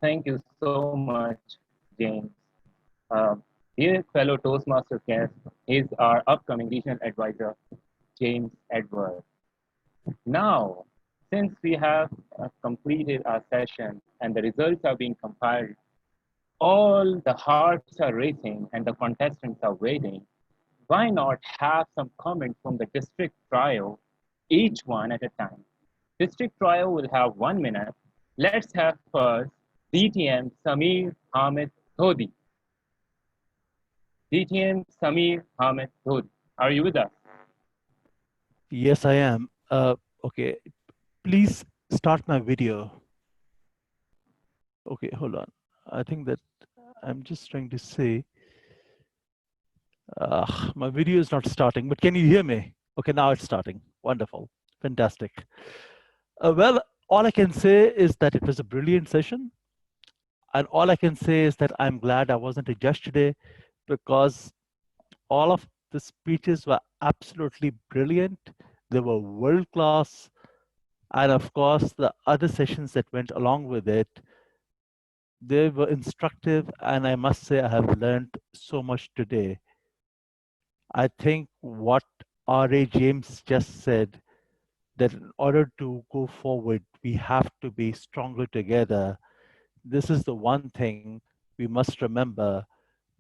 Thank you so much, James. Dear fellow Toastmaster guest is our upcoming regional advisor, James Edward. Now, since we have completed our session and the results are being compiled, all the hearts are racing and the contestants are waiting. Why not have some comments from the district trio, each one at a time? District trio will have 1 minute. Let's have first DTM Samir Ahmed Dhodi. DTM Samir Ahmed Dhodi. Are you with us? Yes, I am. Okay, please start my video. Okay, hold on. I think that I'm just trying to say, my video is not starting, but can you hear me? Okay, now it's starting. Wonderful, fantastic. Well, all I can say is that it was a brilliant session. And all I can say is that I'm glad I wasn't a judge today because all of the speeches were absolutely brilliant. They were world class. And of course, the other sessions that went along with it, they were instructive. And I must say, I have learned so much today. I think what R.A. James just said, that in order to go forward, we have to be stronger together. This is the one thing we must remember,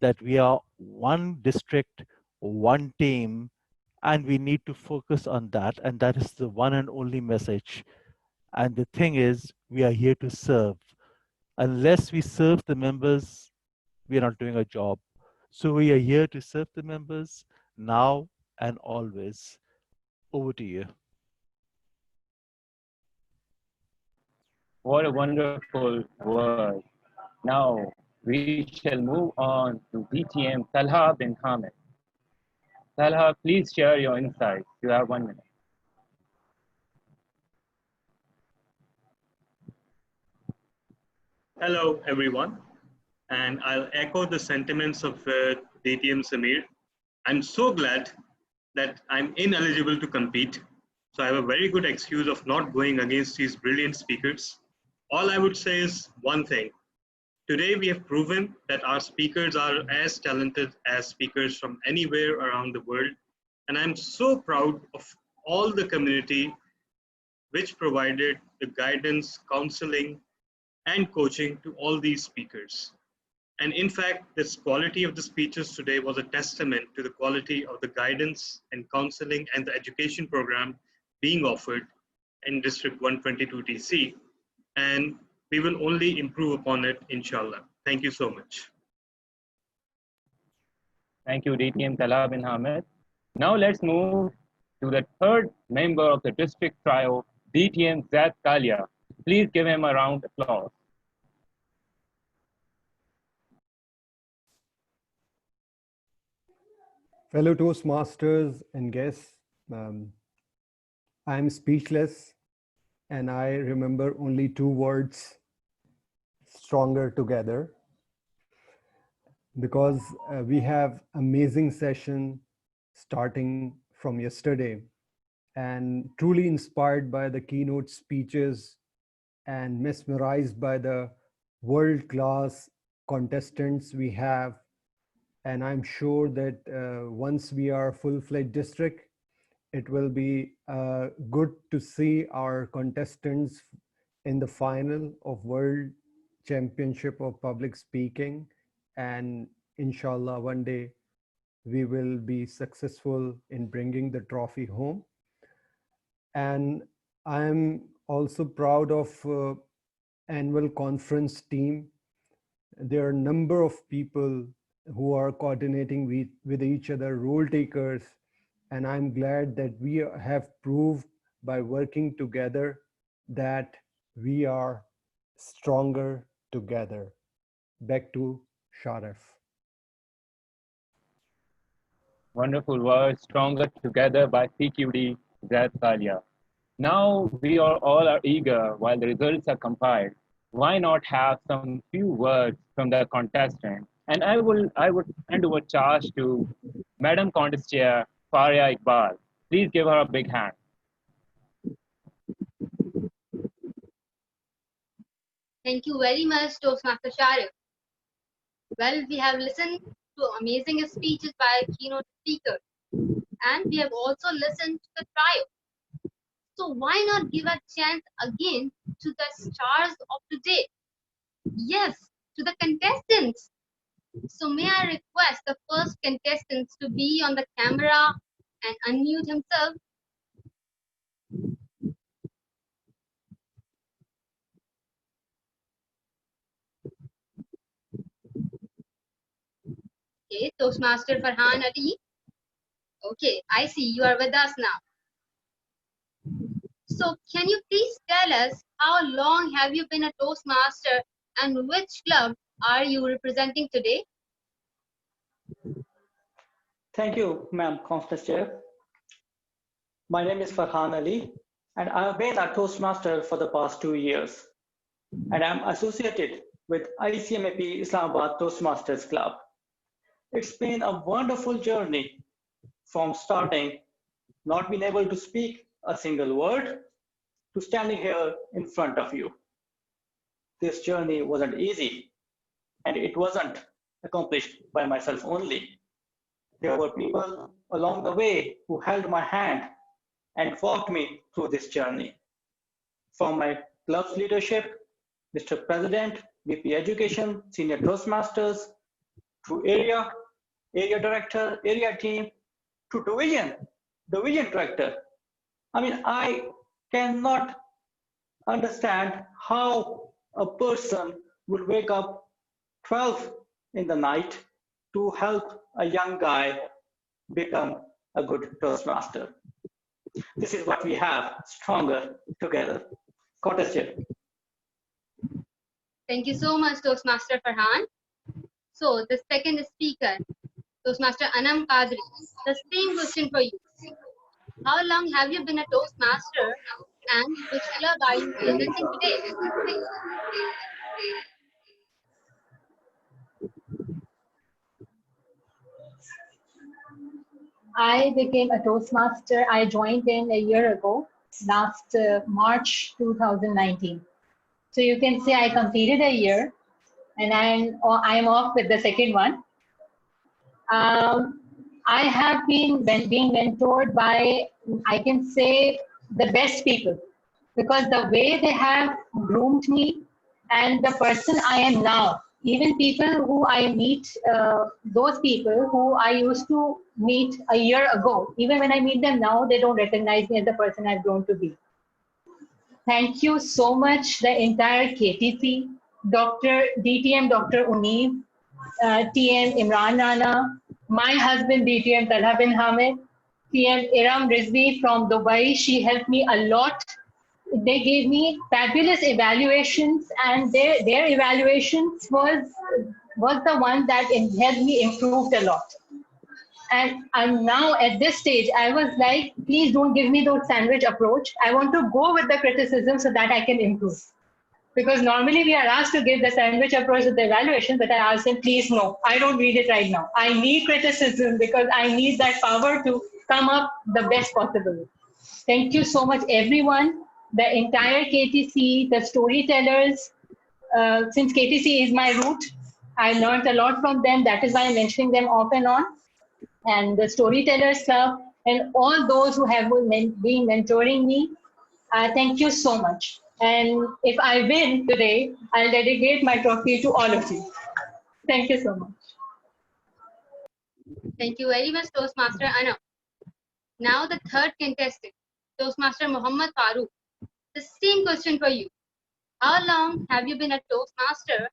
that we are one district, one team, and we need to focus on that. And that is the one and only message. And the thing is, we are here to serve. Unless we serve the members, we are not doing a job. So we are here to serve the members now and always. Over to you. What a wonderful word. Now we shall move on to DTM Talha bin Hamid. Talha, please share your insights. You have 1 minute. Hello, everyone. And I'll echo the sentiments of DTM Samir. I'm so glad that I'm ineligible to compete. So I have a very good excuse of not going against these brilliant speakers. All I would say is one thing. Today we have proven that our speakers are as talented as speakers from anywhere around the world. And I'm so proud of all the community which provided the guidance, counseling, and coaching to all these speakers. And in fact, this quality of the speeches today was a testament to the quality of the guidance and counseling and the education program being offered in District 122 TC. And we will only improve upon it, inshallah. Thank you so much. Thank you, DTM Talha bin Hamid. Now let's move to the third member of the district trio, DTM Zad Kalia. Please give him a round of applause. Fellow Toastmasters and guests, I'm speechless and I remember only two words, stronger together, because we have amazing session starting from yesterday and truly inspired by the keynote speeches and mesmerized by the world-class contestants we have. And I'm sure that once we are full-fledged district, it will be good to see our contestants in the final of World Championship of Public Speaking. And inshallah, one day we will be successful in bringing the trophy home. And I'm also proud of annual conference team. There are a number of people who are coordinating with each other, role takers, and I'm glad that we have proved by working together that we are stronger together. Back to Shaarif. Wonderful words, Stronger Together by CQD Zaid Kalia. Now we are all are eager while the results are compiled. Why not have some few words from the contestant? And I would hand over charge to Madam Contest Chair Faria Iqbal. Please give her a big hand. Thank you very much, Toastmaster Shaarif. Well, we have listened to amazing speeches by keynote speakers, and we have also listened to the trio. So why not give a chance again to the stars of today? Yes, to the contestants. So may I request the first contestant to be on the camera and unmute himself. Okay, Toastmaster Farhan Ali. Okay, I see you are with us now. So can you please tell us how long have you been a Toastmaster and which club are you representing today? Thank you, ma'am, Conference Chair. My name is Farhan Ali, and I have been a Toastmaster for the past 2 years. And I'm associated with ICMAP Islamabad Toastmasters Club. It's been a wonderful journey from starting, not being able to speak a single word, to standing here in front of you. This journey wasn't easy, and it wasn't accomplished by myself only. There were people along the way who held my hand and walked me through this journey. From my club's leadership, Mr. President, VP Education, Senior Toastmasters, to area director, area team, to division director. I mean, I cannot understand how a person would wake up 12 in the night to help a young guy become a good Toastmaster. This is what we have, stronger together. Contest Chair. Thank you so much, Toastmaster Farhan. So the second speaker, Toastmaster Anam Qadri. The same question for you. How long have you been a Toastmaster and which club are you representing today? I became a Toastmaster. I joined in a year ago, last March 2019. So you can say I completed a year and I'm off with the second one. I have been being mentored by, I can say, the best people, because the way they have groomed me and the person I am now, even people who I meet, those people who I used to meet a year ago, even when I meet them now, they don't recognize me as the person I've grown to be. Thank you so much, the entire KTC, DTM Dr. Uneeb, TM Imran Rana, my husband DTM Talha bin Hamid, TM Iram Rizvi from Dubai. She helped me a lot. They gave me fabulous evaluations, and their evaluations was the one that helped me improved a lot. And I'm now at this stage, I was like, please don't give me those sandwich approach. I want to go with the criticism so that I can improve. Because normally we are asked to give the sandwich approach to the evaluation, but I asked him, please no, I don't need it right now. I need criticism because I need that power to come up the best possible. Thank you so much, everyone. The entire KTC, the storytellers, since KTC is my root, I learned a lot from them. That is why I'm mentioning them off and on. And the Storytellers Club, and all those who have been mentoring me, thank you so much. And if I win today, I'll dedicate my trophy to all of you. Thank you so much. Thank you very much, Toastmaster Anna. Now the third contestant, Toastmaster Muhammad Farooq. The same question for you. How long have you been a Toastmaster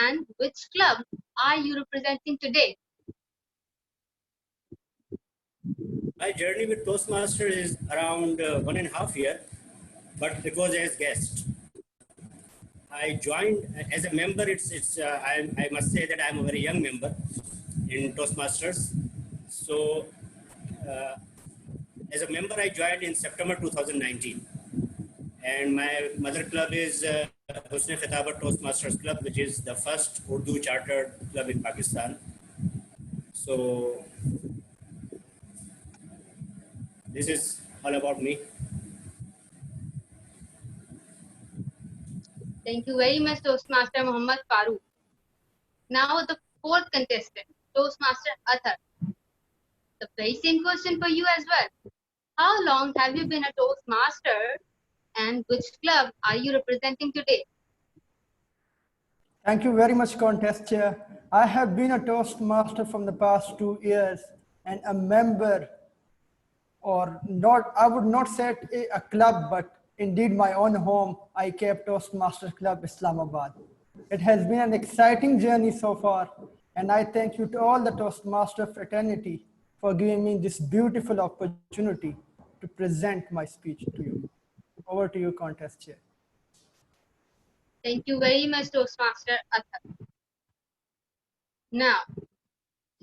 and which club are you representing today? My journey with Toastmasters is around 1.5 years, but it was as guest. I joined as a member. I must say that I'm a very young member in Toastmasters. So, uh, as a member, I joined in September 2019, and my mother club is Husn Khitabat Toastmasters Club, which is the first Urdu chartered club in Pakistan. So, this is all about me. Thank you very much, Toastmaster Muhammad Farooq. Now the fourth contestant, Toastmaster Athar. The very same question for you as well. How long have you been a Toastmaster and which club are you representing today? Thank you very much, Contest Chair. I have been a Toastmaster from the past 2 years and a member, or not, I would not say it a club, but indeed my own home, I kept Toastmasters Club Islamabad. It has been an exciting journey so far, and I thank you to all the Toastmaster fraternity for giving me this beautiful opportunity to present my speech to you. Over to you, Contest Chair. Thank you very much, Toastmaster Athar. Now,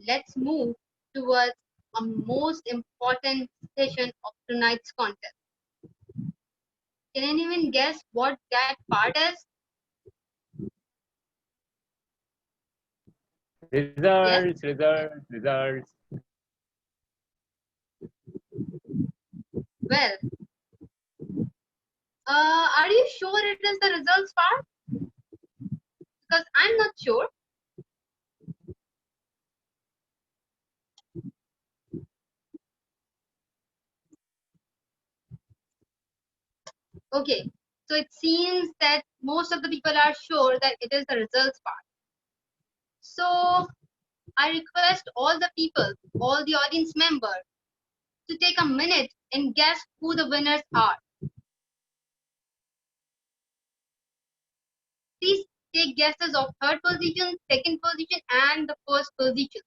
let's move towards a most important session of tonight's contest. Can anyone guess what that part is? Results, results. Well, are you sure it is the results part? Because I'm not sure. Okay, so it seems that most of the people are sure that it is the results part. So I request all the people, all the audience members, to take a minute and guess who the winners are. Please take guesses of third position, second position, and the first position.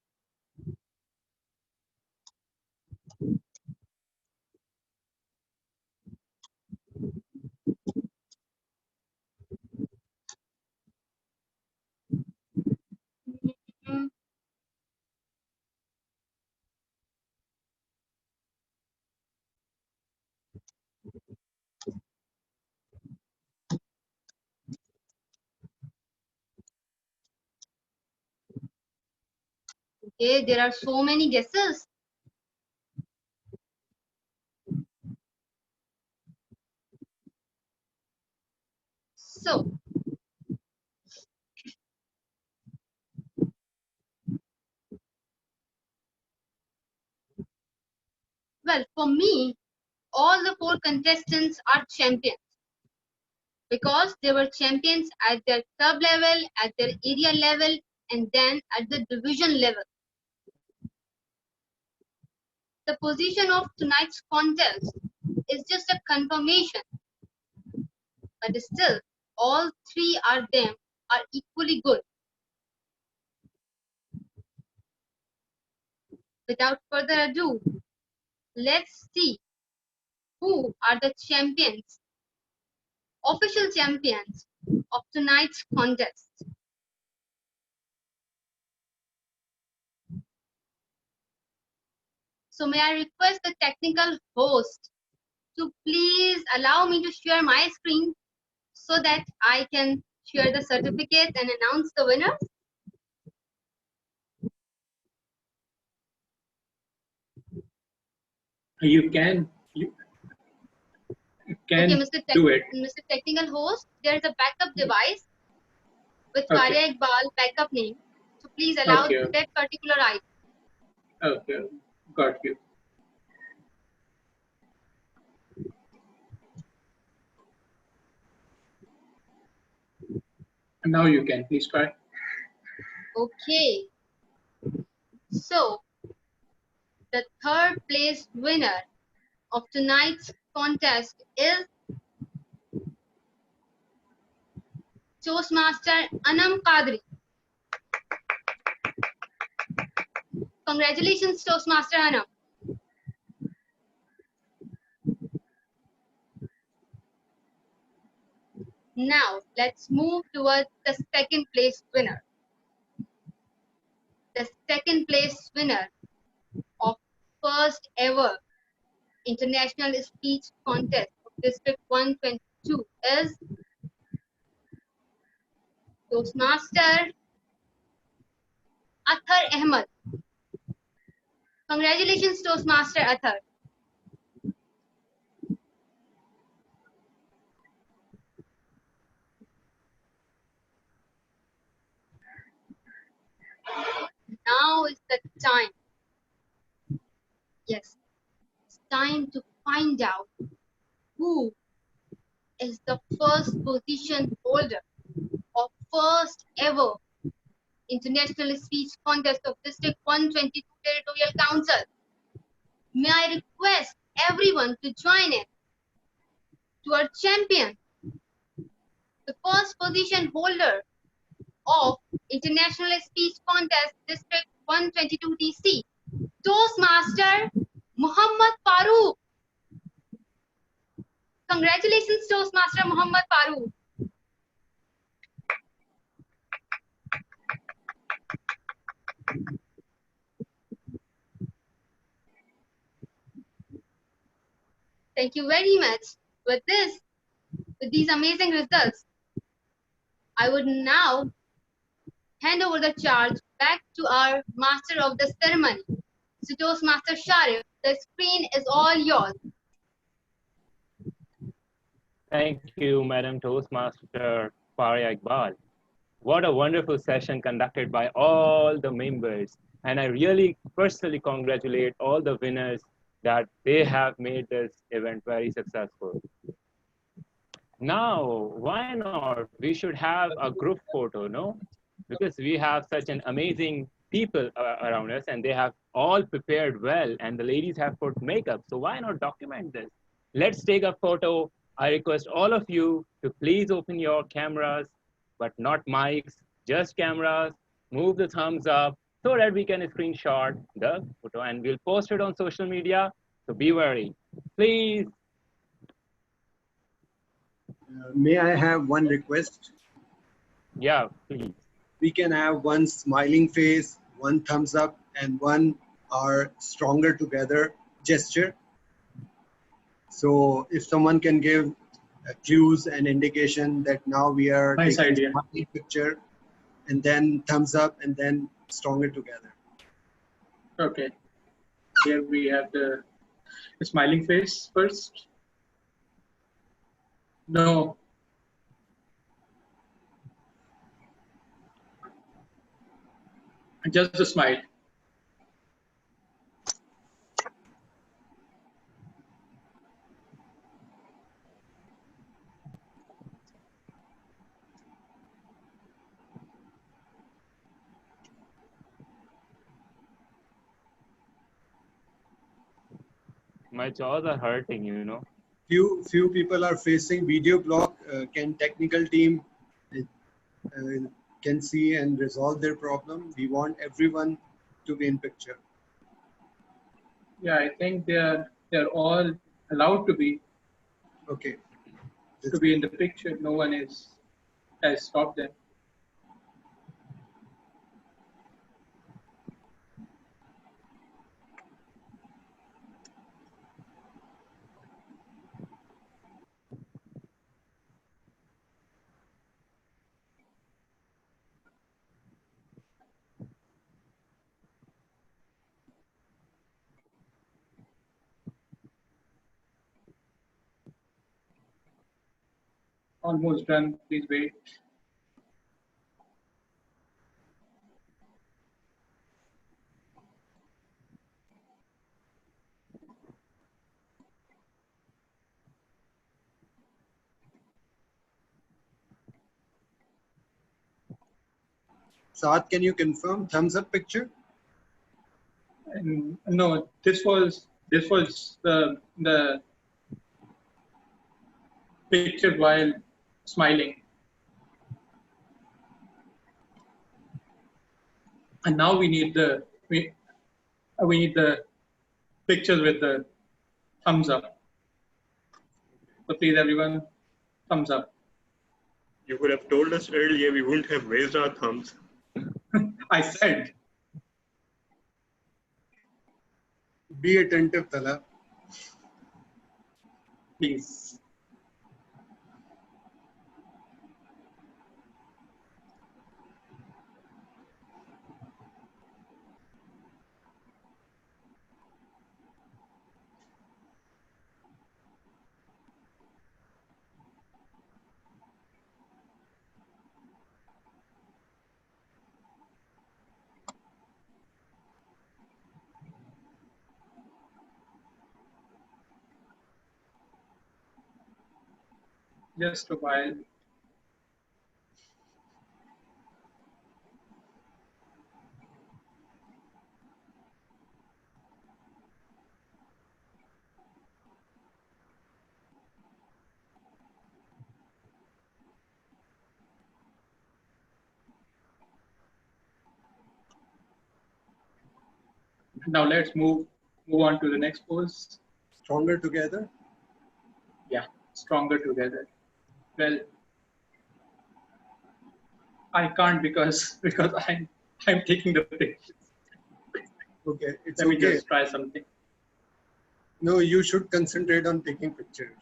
Okay, there are so many guesses. So, well, for me, all the four contestants are champions because they were champions at their club level, at their area level, and then at the division level. The position of tonight's contest is just a confirmation, but still, all three of them are equally good. Without further ado, let's see who are the champions, official champions of tonight's contest. So may I request the technical host to please allow me to share my screen so that I can share the certificates and announce the winners? You can Okay, do it. Mr. Technical Host, there is a backup device with Okay. Faria Iqbal backup name. So please allow Okay. that particular item. Okay. Got you. And now you can please try. Okay. So the third place winner of tonight's contest is Toastmaster Anam Qadri. Congratulations, Toastmaster Anam. Now let's move towards the second place winner. The second place winner of first ever international speech contest of District 122 is Toastmaster Athar Ahmed. Congratulations, Toastmaster Athar. Now is the time. Yes, it's time to find out who is the first position holder of first ever international speech contest of District 122 Territorial Council. May I request everyone to join in to our champion, the first position holder of International Speech Contest District 122 DC, Toastmaster Muhammad Farooq. Congratulations, Toastmaster Muhammad Farooq. Thank you very much. With these amazing results, I would now hand over the charge back to our master of the ceremony, so Toastmaster Shaarif. The screen is all yours. Thank you, Madam Toastmaster Faria Iqbal. What a wonderful session conducted by all the members. And I really personally congratulate all the winners that they have made this event very successful. Now, why not? We should have a group photo, no? Because we have such an amazing people around us and they have all prepared well and the ladies have put makeup. So why not document this? Let's take a photo. I request all of you to please open your cameras, but not mics, just cameras. Move the thumbs up so that we can screenshot the photo and we'll post it on social media. So be wary. Please. May I have one request? Yeah, please. We can have one smiling face, one thumbs up, and one are stronger together gesture. So if someone can give clues and indication that now we are Nice taking idea. a smiling picture, and then thumbs up, and then stronger together. Okay. Here we have the smiling face first. No. Just a smile. My jaws are hurting, you know. Few people are facing video block. Can technical team can see and resolve their problem? We want everyone to be in picture. Yeah, I think they're all allowed to be. Okay. To be in the picture. No one has stopped them. almost done. Please wait. Saad, can you confirm thumbs up picture? No, this was the picture while smiling, and now we need the we need the pictures with the thumbs up. So please, everyone, thumbs up. You could have told us earlier, we wouldn't have raised our thumbs. I said. Be attentive, Tala. Please. Just a while. Now let's move on to the next pose. Stronger together? Yeah, stronger together. Well, I can't because I'm taking the pictures. Okay, it's Let me okay. just try something. No, you should concentrate on taking pictures.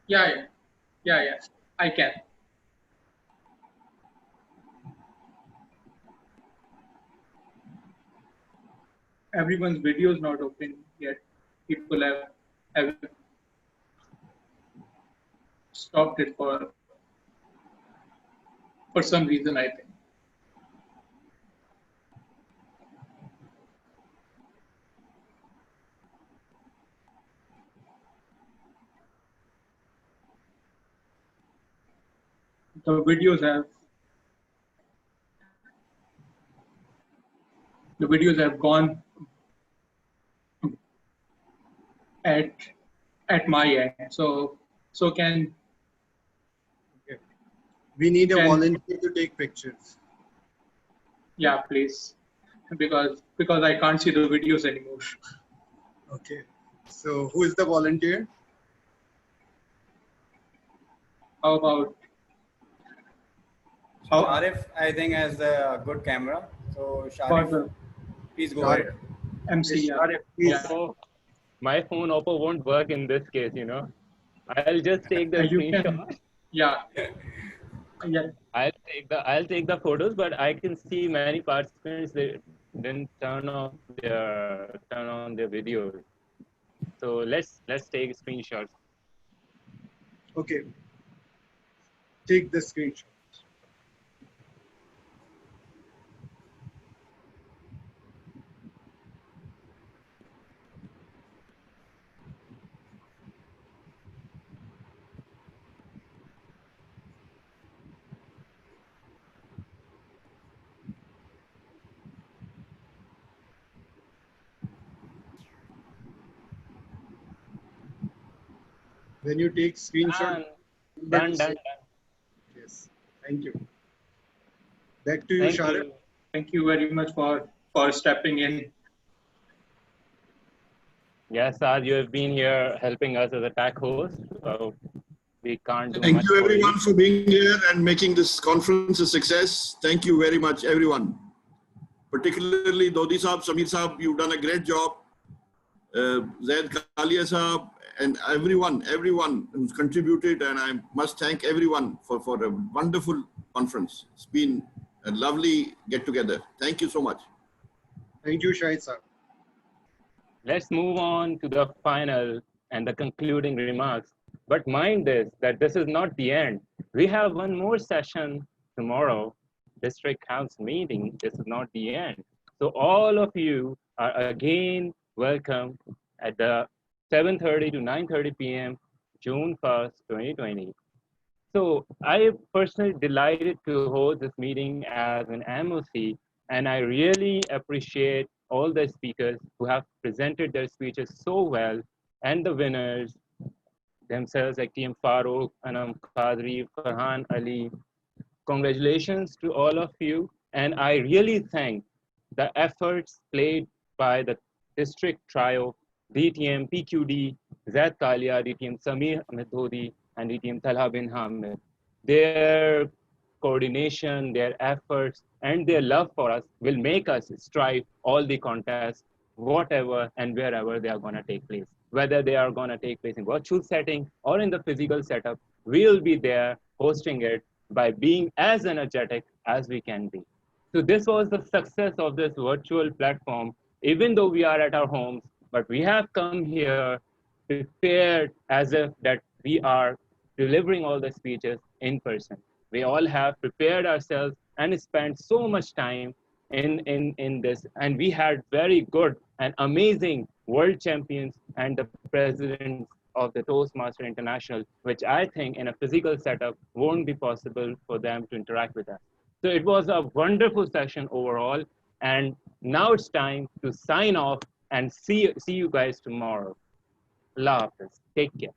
Yeah. I can. Everyone's video is not open yet. People have stopped it for some reason, I think. The videos have gone at my end. So can Okay. We need a volunteer to take pictures. Yeah, please, because I can't see the videos anymore. Okay. So who is the volunteer? How about Shaarif, I think, has a good camera. So Shaarif, please go ahead. MC, Oppo, my phone Oppo won't work in this case, you know. I'll just take the you screenshot. can, yeah. I'll take the photos, but I can see many participants they didn't turn on their videos. So let's take screenshots. Okay. Take the screenshot. When you take screenshot, Done. Yes. Thank you. Back to you, Shaarif. Thank you very much for stepping in. Yes, Saad, you have been here helping us as a tech host. So we can't do Thank much you for everyone for being here and making this conference a success. Thank you very much, everyone. Particularly Dodi Saab, Samir Saab, you've done a great job. Zaid Kalia Saab, and everyone who's contributed, and I must thank everyone for a wonderful conference. It's been a lovely get together. Thank you so much. Thank you, Shahid Saab. Let's move on to the final and the concluding remarks But mind this, that this is not the end. We have one more session tomorrow, district council meeting. This is not the end. So all of you are again welcome at the 7:30 to 9:30 p.m. June 1st, 2020. So I personally delighted to host this meeting as an MOC, and I really appreciate all the speakers who have presented their speeches so well, and the winners themselves like TM Farooq, Anam Qadri, Farhan Ali. Congratulations to all of you. And I really thank the efforts played by the district trio, DTM PQD, Zaid Kalia, DTM Samir Ahmed Dhodi, and DTM Talha bin Hamid. Their coordination, their efforts, and their love for us will make us strive all the contests, whatever and wherever they are going to take place. Whether they are going to take place in virtual setting or in the physical setup, we'll be there hosting it by being as energetic as we can be. So this was the success of this virtual platform, even though we are at our homes, but we have come here prepared as if that we are delivering all the speeches in person. We all have prepared ourselves and spent so much time in this. And we had very good and amazing world champions and the presidents of the Toastmaster International, which I think in a physical setup won't be possible for them to interact with us. So it was a wonderful session overall. And now it's time to sign off and see you guys tomorrow. Allah Hafiz. Take care.